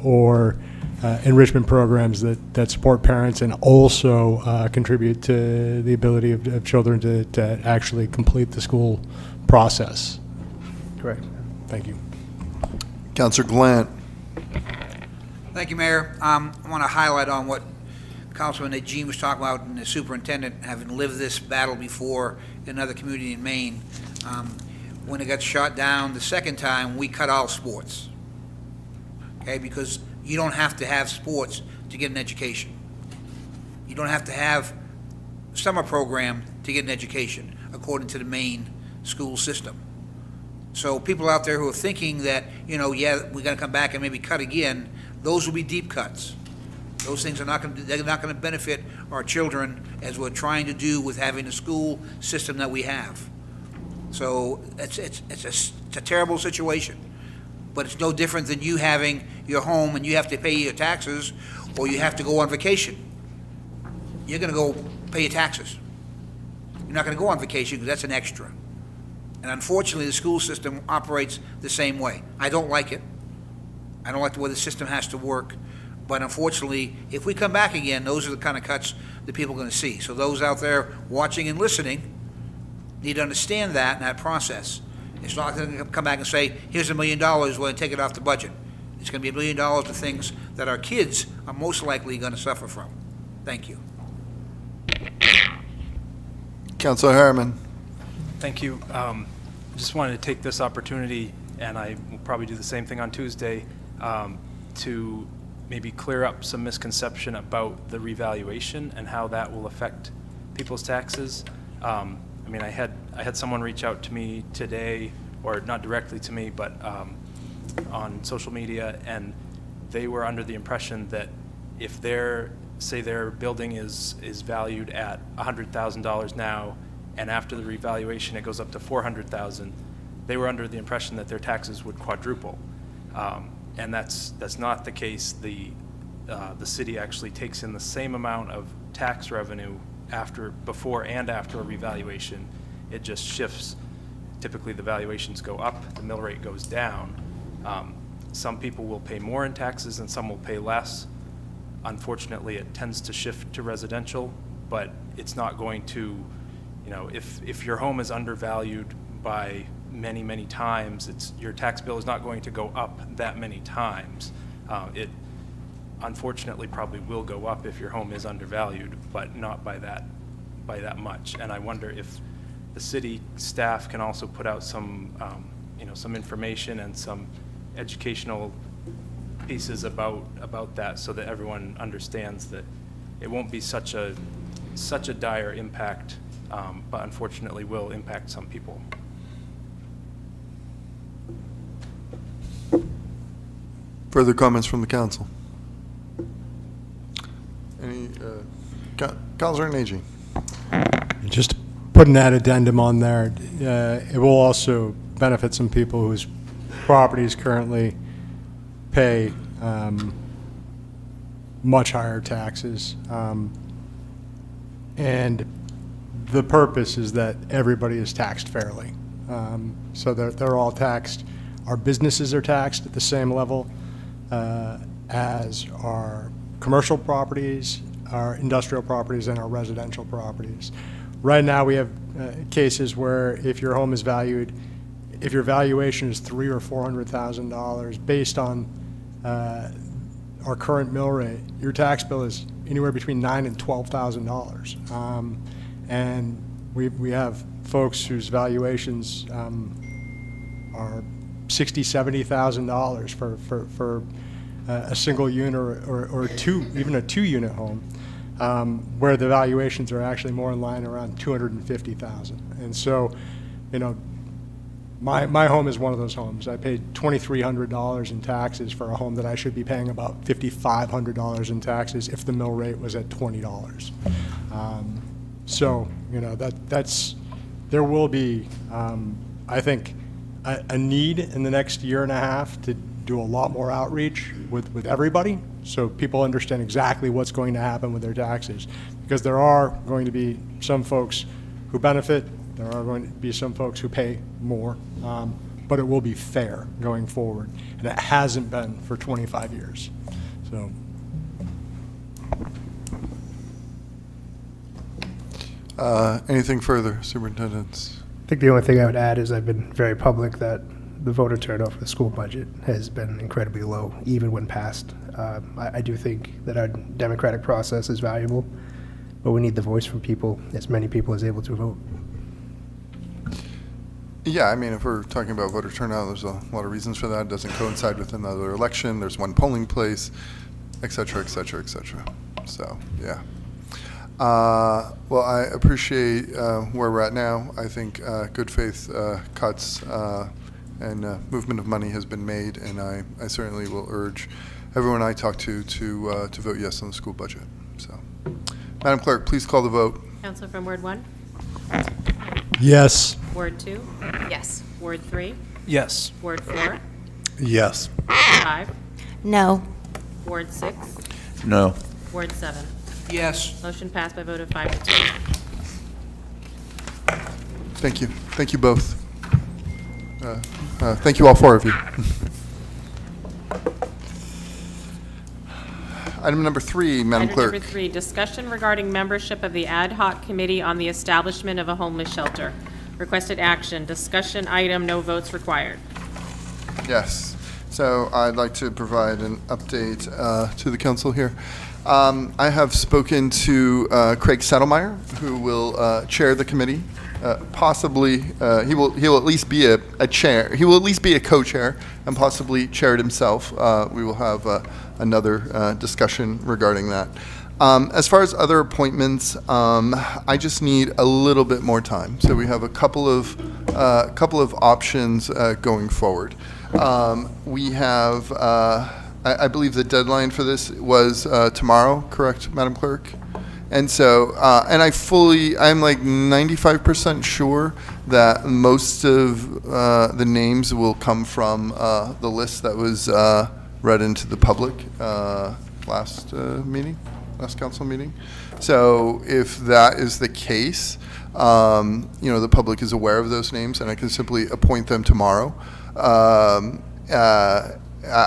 or enrichment programs that support parents and also contribute to the ability of children to actually complete the school process. Correct. Thank you. Councilor Glant? Thank you, Mayor. I want to highlight on what Councilman Najin was talking about, and the superintendent, having lived this battle before in another community in Maine. When it got shot down the second time, we cut all sports, okay? Because you don't have to have sports to get an education. You don't have to have summer program to get an education, according to the Maine school system. So people out there who are thinking that, yeah, we're going to come back and maybe cut again, those will be deep cuts. Those things are they're not going to benefit our children, as we're trying to do with having the school system that we have. So it's a terrible situation, but it's no different than you having your home and you have to pay your taxes, or you have to go on vacation. You're going to go pay your taxes. You're not going to go on vacation because that's an extra. And unfortunately, the school system operates the same way. I don't like it. I don't like the way the system has to work. But unfortunately, if we come back again, those are the kind of cuts that people are going to see. So those out there watching and listening need to understand that and that process. It's not going to come back and say, here's $1 million, we're going to take it off the budget. It's going to be $1 million to things that our kids are most likely going to suffer from. Thank you. Councilor Harriman? Thank you. Just wanted to take this opportunity, and I will probably do the same thing on Tuesday, to maybe clear up some misconception about the revaluation and how that will affect people's taxes. I had someone reach out to me today, or not directly to me, but on social media, and they were under the impression that if their building is valued at $100,000 now, and after the revaluation it goes up to $400,000, they were under the impression that their taxes would quadruple. And that's not the case. The city actually takes in the same amount of tax revenue before and after a revaluation, it just shifts. Typically, the valuations go up, the mill rate goes down. Some people will pay more in taxes and some will pay less. Unfortunately, it tends to shift to residential, but it's not going to, if your home is undervalued by many, many times, your tax bill is not going to go up that many times. It unfortunately probably will go up if your home is undervalued, but not by that much. And I wonder if the city staff can also put out some, some information and some educational pieces about that, so that everyone understands that it won't be such a dire impact, but unfortunately will impact some people. Further comments from the council? Any, Counselor Nagy? Just putting that addendum on there, it will also benefit some people whose properties currently pay much higher taxes. And the purpose is that everybody is taxed fairly. So they're all taxed. Our businesses are taxed at the same level as our commercial properties, our industrial properties, and our residential properties. Right now, we have cases where if your home is valued, if your valuation is $300,000 or $400,000, based on our current mill rate, your tax bill is anywhere between $9,000 and $12,000. And we have folks whose valuations are $60,000, $70,000 for a single unit or even a two-unit home, where the valuations are actually more in line around $250,000. And so, my home is one of those homes. I paid $2,300 in taxes for a home that I should be paying about $5,500 in taxes if the mill rate was at $20. So, there will be, I think, a need in the next year and a half to do a lot more outreach with everybody, so people understand exactly what's going to happen with their taxes. Because there are going to be some folks who benefit, there are going to be some folks who pay more, but it will be fair going forward, and it hasn't been for 25 years. So. Anything further, superintendents? I think the only thing I would add is I've been very public that the voter turnout for the school budget has been incredibly low, even when passed. I do think that our democratic process is valuable, but we need the voice from people, as many people as able to vote. Yeah, I mean, if we're talking about voter turnout, there's a lot of reasons for that. It doesn't coincide with another election. There's one polling place, et cetera, et cetera, et cetera. So, yeah. Well, I appreciate where we're at now. I think good faith cuts and movement of money has been made, and I certainly will urge everyone I talk to vote yes on the school budget. So, Madam Clerk, please call the vote. Counselor from Ward 1? Yes. Ward 2? Yes. Ward 3? Yes. Ward 4? Yes. 5? No. Ward 6? No. Ward 7? Yes. Motion passed by a vote of 5 to 2. Thank you. Thank you both. Thank you all four of you. Item number 3, Madam Clerk. Item number 3, discussion regarding membership of the ad hoc committee on the establishment of a homeless shelter. Requested action, discussion item, no votes required. Yes. So I'd like to provide an update to the council here. I have spoken to Craig Settlemeyer, who will chair the committee. Possibly, he will at least be a chair. He will at least be a co-chair and possibly chair it himself. We will have another discussion regarding that. As far as other appointments, I just need a little bit more time. So we have a couple of options going forward. We have, I believe the deadline for this was tomorrow, correct, Madam Clerk? And so, and I'm like 95% sure that most of the names will come from the list that was read into the public last meeting. last council meeting. So if that is the case, the public is aware of those names, and I can simply appoint them tomorrow. I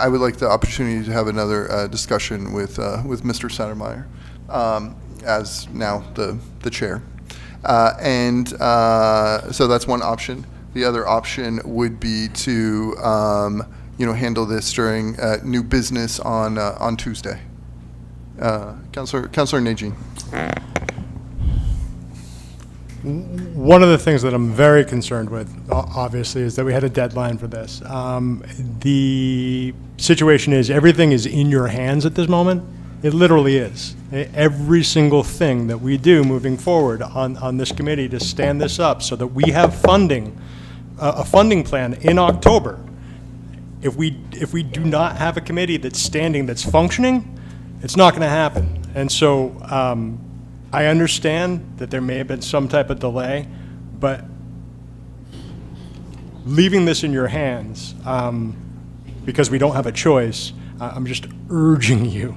would like the opportunity to have another discussion with Mr. Sattermeyer as now the chair. So that's one option. The other option would be to handle this during new business on Tuesday. Councilor Najin. One of the things that I'm very concerned with, obviously, is that we had a deadline for this. The situation is everything is in your hands at this moment. It literally is. Every single thing that we do moving forward on this committee to stand this up so that we have funding, a funding plan in October. If we do not have a committee that's standing, that's functioning, it's not going to happen. And so I understand that there may have been some type of delay, but leaving this in your hands because we don't have a choice, I'm just urging you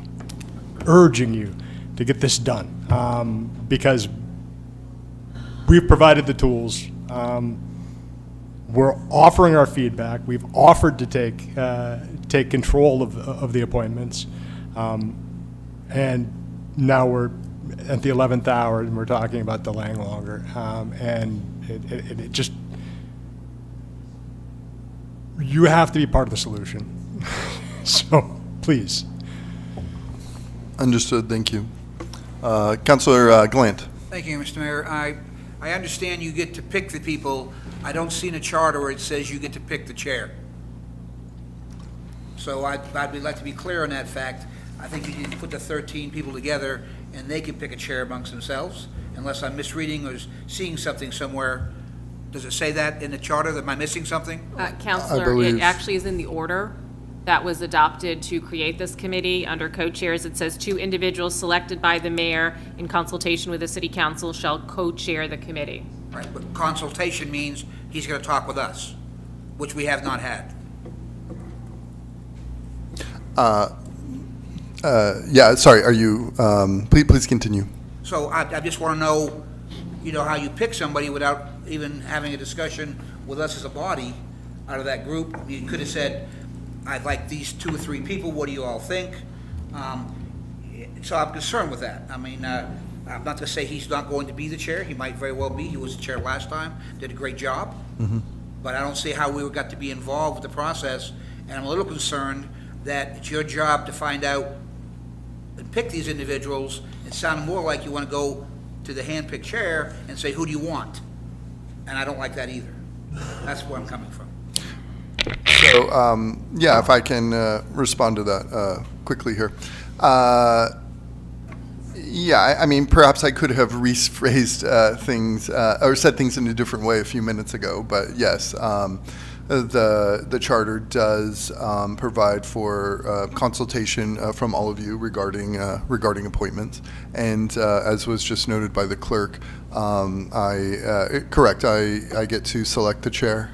to get this done because we've provided the tools. We're offering our feedback. We've offered to take control of the appointments, and now we're at the 11th hour and we're talking about delaying longer. And it just, you have to be part of the solution. So please. Understood. Thank you. Councilor Glant. Thank you, Mr. Mayor. I understand you get to pick the people. I don't see in a charter where it says you get to pick the chair. So I'd like to be clear on that fact. I think you need to put the 13 people together and they can pick a chair amongst themselves, unless I'm misreading or seeing something somewhere. Does it say that in the charter? Am I missing something? Counselor, believe- it actually is in the order that was adopted to create this committee. Under co-chairs, it says 2 individuals selected by the mayor in consultation with the city council shall co-chair the committee. Right, but consultation means he's going to talk with us, which we have not had. Yeah, sorry, are you, please continue. So I just want to know, how you pick somebody without even having a discussion with us as a body out of that group. You could have said, I'd like these 2 or 3 people, what do you all think? So I'm concerned with that. I mean, I'm not going to say he's not going to be the chair. He might very well be. He was the chair last time, did a great job. But I don't see how we got to be involved with the process. And I'm a little concerned that it's your job to find out and pick these individuals. It sounded more like you want to go to the hand-picked chair and say, who do you want? And I don't like that either. That's where I'm coming from. So, yeah, if I can respond to that quickly here. Yeah, I mean, perhaps I could have rephrased things or said things in a different way a few minutes ago, but yes, the charter does provide for consultation from all of you regarding appointments, and as was just noted by the clerk, I get to select the chair.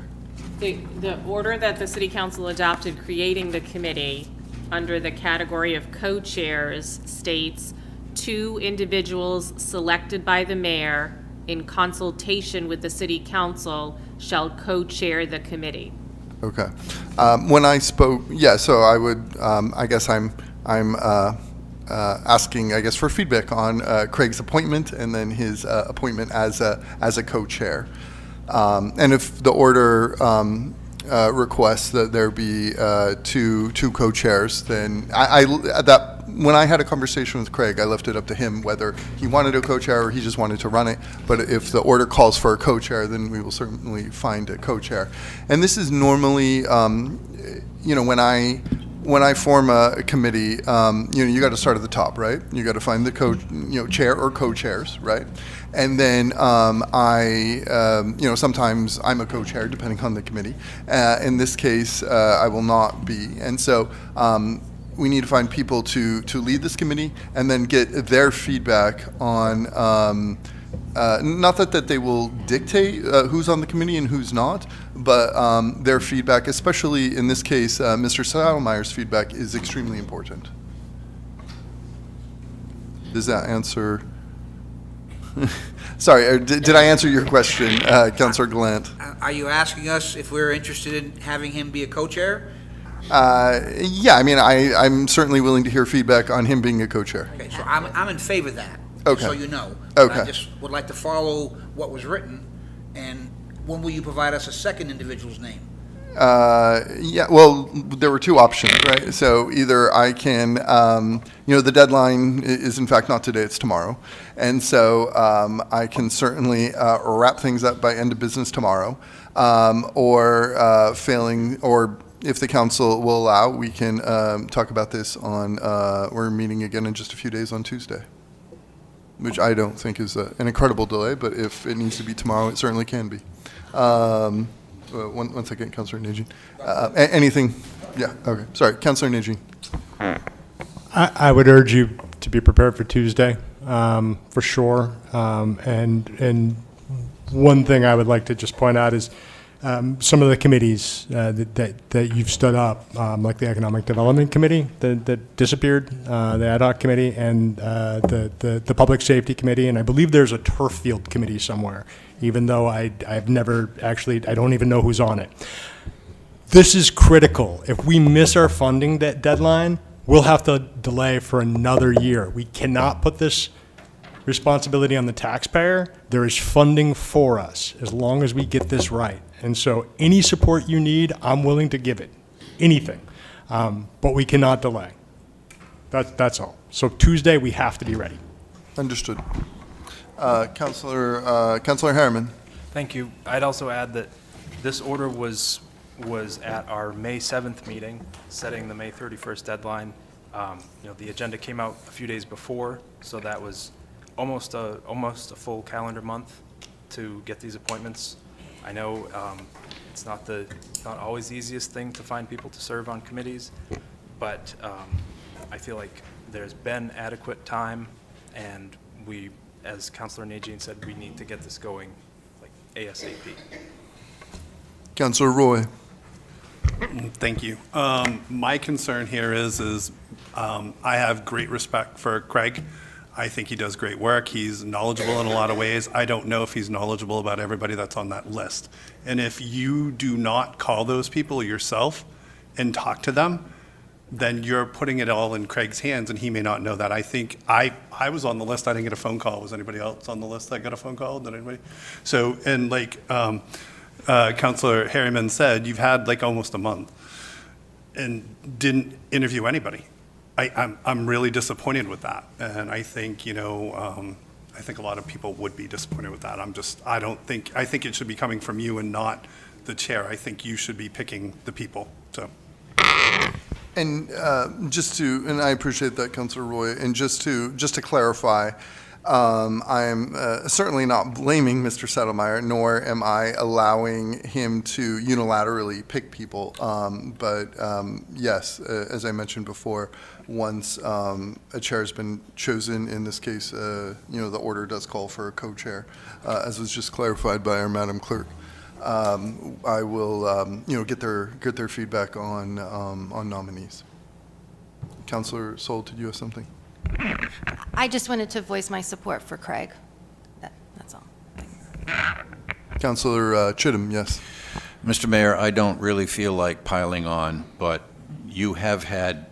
The order that the city council adopted creating the committee under the category of co-chairs states 2 individuals selected by the mayor in consultation with the city council shall co-chair the committee. Okay. When I spoke, yeah, so I would, I guess I'm asking, I guess, for feedback on Craig's appointment and then his appointment as a co-chair. And if the order requests that there be two co-chairs, then when I had a conversation with Craig, I left it up to him whether he wanted a co-chair or he just wanted to run it. But if the order calls for a co-chair, then we will certainly find a co-chair. And this is normally, when I form a committee, you got to start at the top, right? You got to find the chair or co-chairs, right? And then sometimes I'm a co-chair depending on the committee. In this case, I will not be. And so we need to find people to lead this committee and then get their feedback on, not that they will dictate who's on the committee and who's not, but their feedback, especially in this case, Mr. Sattelmeyer's feedback is extremely important. Does that answer? Sorry, did I answer your question, Councilor Glant? Are you asking us if we're interested in having him be a co-chair? Yeah, I mean, I'm certainly willing to hear feedback on him being a co-chair. Okay, so I'm in favor of that. Okay. So you know. Okay. I just would like to follow what was written, and when will you provide us a second individual's name? Yeah, well, there were two options, right? So either I can, the deadline is in fact not today, it's tomorrow. And so I can certainly wrap things up by end of business tomorrow. Or if the council will allow, we can talk about this on, we're meeting again in just a few days on Tuesday, which I don't think is an incredible delay, but if it needs to be tomorrow, it certainly can be. One second, Councilor Najin. Anything? Yeah, okay. Sorry, Councilor Najin. I would urge you to be prepared for Tuesday, for sure. And one thing I would like to just point out is some of the committees that you've stood up, like the Economic Development Committee that disappeared, the Ad hoc Committee, and the Public Safety Committee, and I believe there's a Turf Field Committee somewhere, even though I've never actually, I don't even know who's on it. This is critical. If we miss our funding deadline, we'll have to delay for another year. We cannot put this responsibility on the taxpayer. There is funding for us as long as we get this right. And so any support you need, I'm willing to give it, anything. But we cannot delay. That's all. So Tuesday, we have to be ready. Understood. Councilor Harriman. Thank you. I'd also add that this order was at our May 7th meeting, setting the May 31st deadline. The agenda came out a few days before, so that was almost a full calendar month to get these appointments. I know it's not always the easiest thing to find people to serve on committees, but I feel like there's been adequate time, and we, as Councilor Najin said, we need to get this going like ASAP. Councilor Roy. Thank you. My concern here is I have great respect for Craig. I think he does great work. He's knowledgeable in a lot of ways. I don't know if he's knowledgeable about everybody that's on that list. And if you do not call those people yourself and talk to them, then you're putting it all in Craig's hands, and he may not know that. I think I was on the list. I didn't get a phone call. Was anybody else on the list that got a phone call? Did anybody? So, and like Councilor Harriman said, you've had like almost a month and didn't interview anybody. I'm really disappointed with that, and I think I think a lot of people would be disappointed with that. I think it should be coming from you and not the chair. I think you should be picking the people. So. And and I appreciate that, Councilor Roy. And just to clarify, I am certainly not blaming Mr. Settlemeyer, nor am I allowing him to unilaterally pick people. But yes, as I mentioned before, once a chair has been chosen, in this case, the order does call for a co-chair, as was just clarified by our Madam Clerk. I will, get their feedback on nominees. Councilor Soul, did you have something? I just wanted to voice my support for Craig. That's all. Councilor Chittum, yes. Mr. Mayor, I don't really feel like piling on, but you have had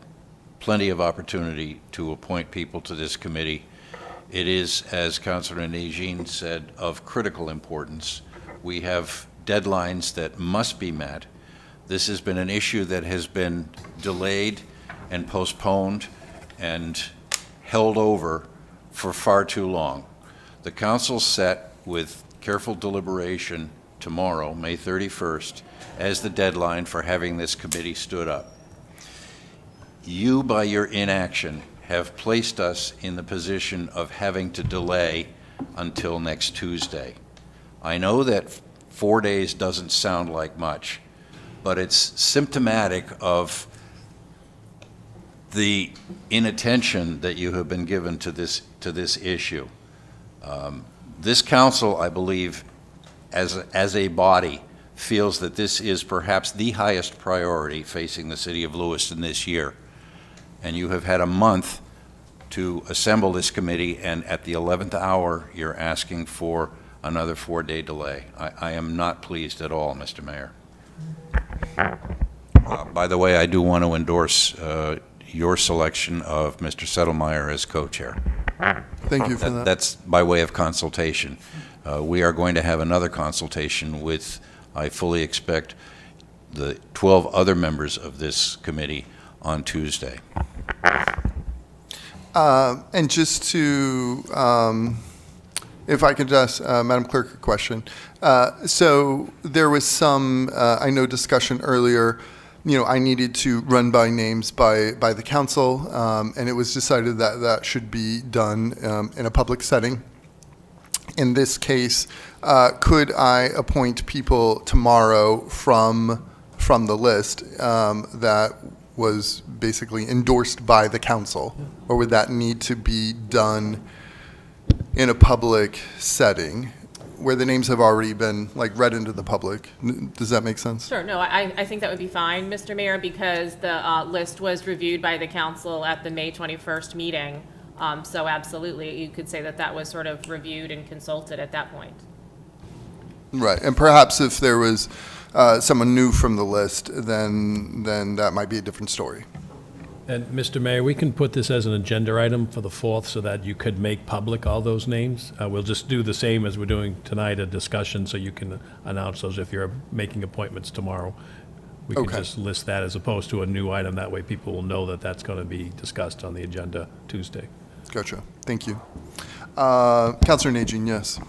plenty of opportunity to appoint people to this committee. It is, as Councilor Najin said, of critical importance. We have deadlines that must be met. This has been an issue that has been delayed and postponed and held over for far too long. The council set with careful deliberation tomorrow, May 31st, as the deadline for having this committee stood up. You, by your inaction, have placed us in the position of having to delay until next Tuesday. I know that 4 days doesn't sound like much, but it's symptomatic of the inattention that you have been given to this issue. This council, I believe, as a body, feels that this is perhaps the highest priority facing the city of Lewiston this year. And you have had a month to assemble this committee, and at the 11th hour, you're asking for another 4-day delay. I am not pleased at all, Mr. Mayor. By the way, I do want to endorse your selection of Mr. Settlemyre as co-chair. Thank you for that. That's by way of consultation. We are going to have another consultation with, I fully expect, the 12 other members of this committee on Tuesday. And just to, if I could ask Madam Clerk a question. So there was some, I know, discussion earlier, I needed to run by names by the council, and it was decided that that should be done in a public setting. In this case, could I appoint people tomorrow from the list that was basically endorsed by the council? Or would that need to be done in a public setting where the names have already been read into the public? Does that make sense? Sure, no, I think that would be fine, Mr. Mayor, because the list was reviewed by the council at the May 21st meeting. So absolutely, you could say that that was sort of reviewed and consulted at that point. Right, and perhaps if there was someone new from the list, then that might be a different story. And Mr. Mayor, we can put this as an agenda item for the 4th so that you could make public all those names. We'll just do the same as we're doing tonight, a discussion, so you can announce those if you're making appointments tomorrow. We can Okay. just list that as opposed to a new item. That way people will know that that's going to be discussed on the agenda Tuesday. Gotcha, thank you. Councilor Najin, yes.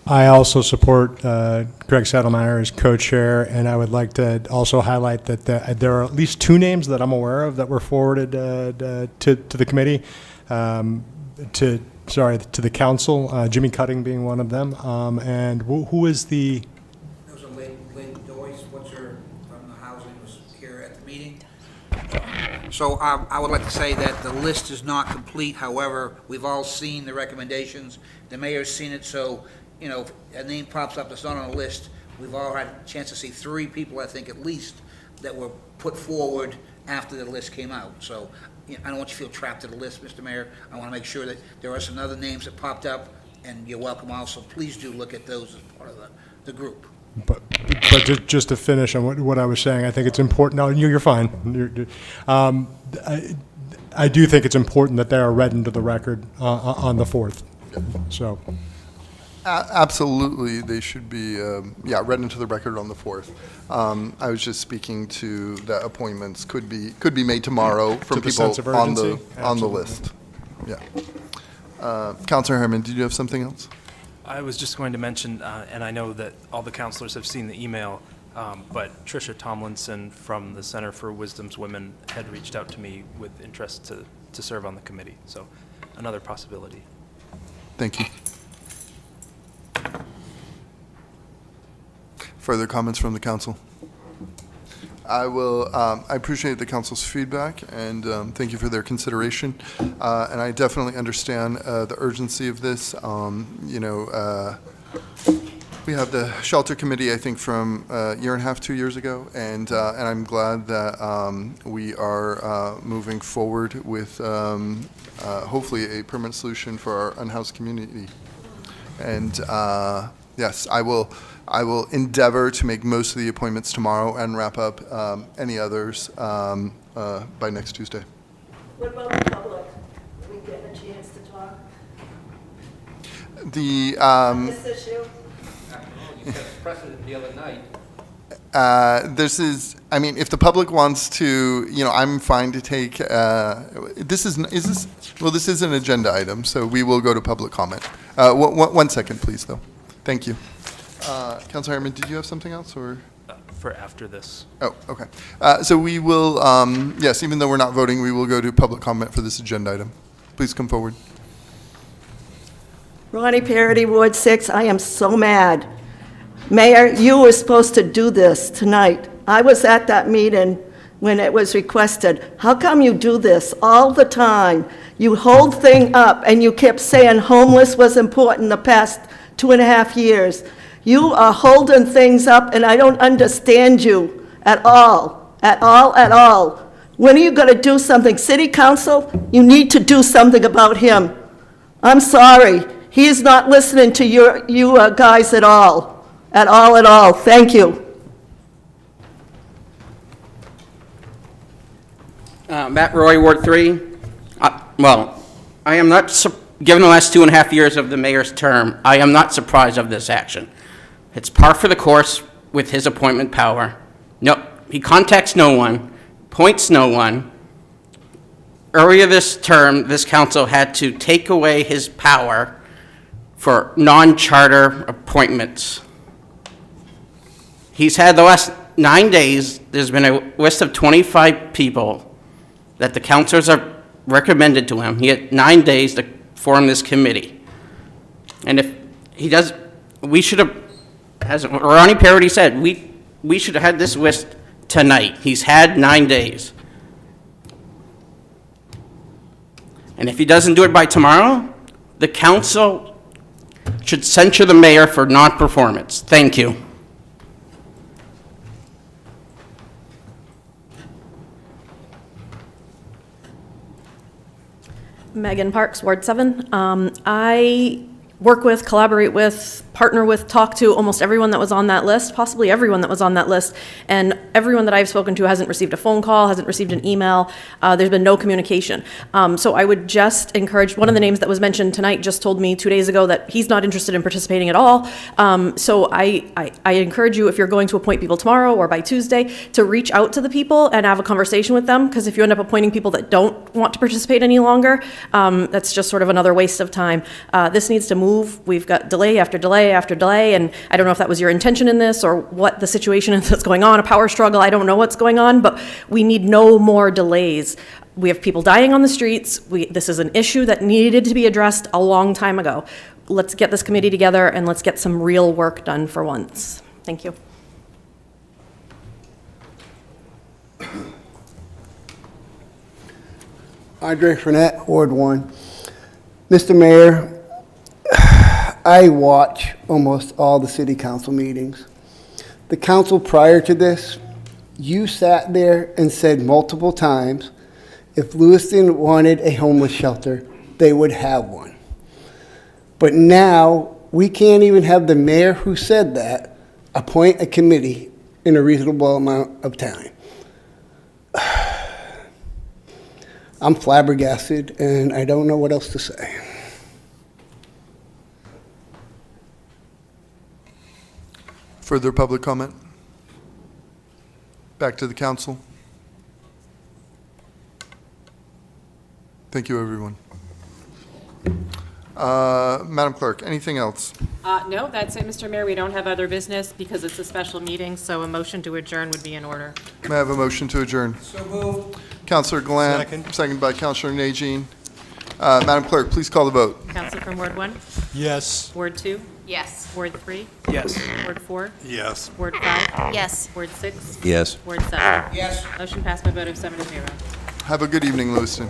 I also support Greg Settlemyre as co-chair, and I would like to also highlight that there are at least 2 names that I'm aware of that were forwarded to the committee, to the council, Jimmy Cutting being one of them. And who is the... There was a Lynn Doyce, what's her, from the housing, was here at the meeting. So I would like to say that the list is not complete. However, we've all seen the recommendations. The mayor's seen it, so, if a name pops up that's not on a list, we've all had a chance to see 3 people, I think, at least, that were put forward after the list came out. So I don't want you to feel trapped to the list, Mr. Mayor. I want to make sure that there are some other names that popped up, and you're welcome also. Please do look at those as part of the group. But just to finish on what I was saying, I think it's important. No, you're fine. I do think it's important that they are read into the record on the 4th. So. Absolutely, they should be, read into the record on the 4th. I was just speaking to that appointments could be made tomorrow from To the people sense of on urgency? the Absolutely. list. Yeah. Councilor Herman, did you have something else? I was just going to mention, and I know that all the counselors have seen the email, but Tricia Tomlinson from the Center for Wisdom's Women had reached out to me with interest to serve on the committee. So another possibility. Thank you. Further comments from the council? I appreciate the council's feedback, and thank you for their consideration. And I definitely understand the urgency of this. We have the shelter committee, I think, from a year and a half, 2 years ago, and I'm glad that we are moving forward with hopefully a permanent solution for our unhoused community. And yes, I will endeavor to make most of the appointments tomorrow and wrap up any others by next Tuesday. What about the public? Are we getting a chance to talk The on this issue? You set precedent the other night. this is, if the public wants to, I'm fine to take, this is an agenda item, so we will go to public comment. One second, please, though. Thank you. Councilor Harriman, did you have something else, or? For after this. Oh, okay. So we will, yes, even though we're not voting, we will go to public comment for this agenda item. Please come forward. Ronnie Parity, Ward 6, I am so mad. Mayor, you were supposed to do this tonight. I was at that meeting when it was requested. How come you do this all the time? You hold thing up, and you kept saying homeless was important the past 2.5 years. You are holding things up, and I don't understand you at all, at all, at all. When are you going to do something? City council, you need to do something about him. I'm sorry. He is not listening to you guys at all. At all, at all. Thank you. Matt Roy, Ward 3. Well, I am not, given the last 2.5 years of the mayor's term, I am not surprised of this action. It's par for the course with his appointment power. No, he contacts no one, appoints no one. Earlier this term, this council had to take away his power for non-charter appointments. He's had the last 9 days, there's been a list of 25 people that the councilors have recommended to him. He had 9 days to form this committee. And if he does, we should have, as Ronnie Parody said, we should have had this list tonight. He's had 9 days. And if he doesn't do it by tomorrow, the council should censure the mayor for non-performance. Thank you. Megan Parks, Ward 7. I work with, collaborate with, partner with, talk to almost everyone that was on that list, possibly everyone that was on that list, and everyone that I've spoken to hasn't received a phone call, hasn't received an email. There's been no communication. So I would just encourage, one of the names that was mentioned tonight just told me 2 days ago that he's not interested in participating at all. So I encourage you, if you're going to appoint people tomorrow or by Tuesday, to reach out to the people and have a conversation with them, because if you end up appointing people that don't want to participate any longer, that's just sort of another waste of time. This needs to move. We've got delay after delay after delay, and I don't know if that was your intention in this or what the situation is that's going on, a power struggle, I don't know what's going on, but we need no more delays. We have people dying on the streets. This is an issue that needed to be addressed a long time ago. Let's get this committee together and let's get some real work done for once. Thank you. Andre Fournette, Ward 1. Mr. Mayor, I watch almost all the city council meetings. The council prior to this, you sat there and said multiple times, if Lewiston wanted a homeless shelter, they would have one. But now, we can't even have the mayor who said that appoint a committee in a reasonable amount of time. I'm flabbergasted, and I don't know what else to say. Further public comment? Back to the council. Thank you, everyone. Madam Clerk, anything else? No, that's it, Mr. Mayor. We don't have other business because it's a special meeting, so a motion to adjourn would be in order. May I have a motion to adjourn? So moved. Councilor Glant, second by Councilor Najin. Madam Clerk, please call the vote. Council from Ward 1? Yes. Ward 2? Yes. Ward 3? Yes. Ward 4? Yes. Ward 5? Yes. Ward 6? Yes. Ward 7? Yes. Motion passed by a vote of 7-0. Have a good evening, Lewiston.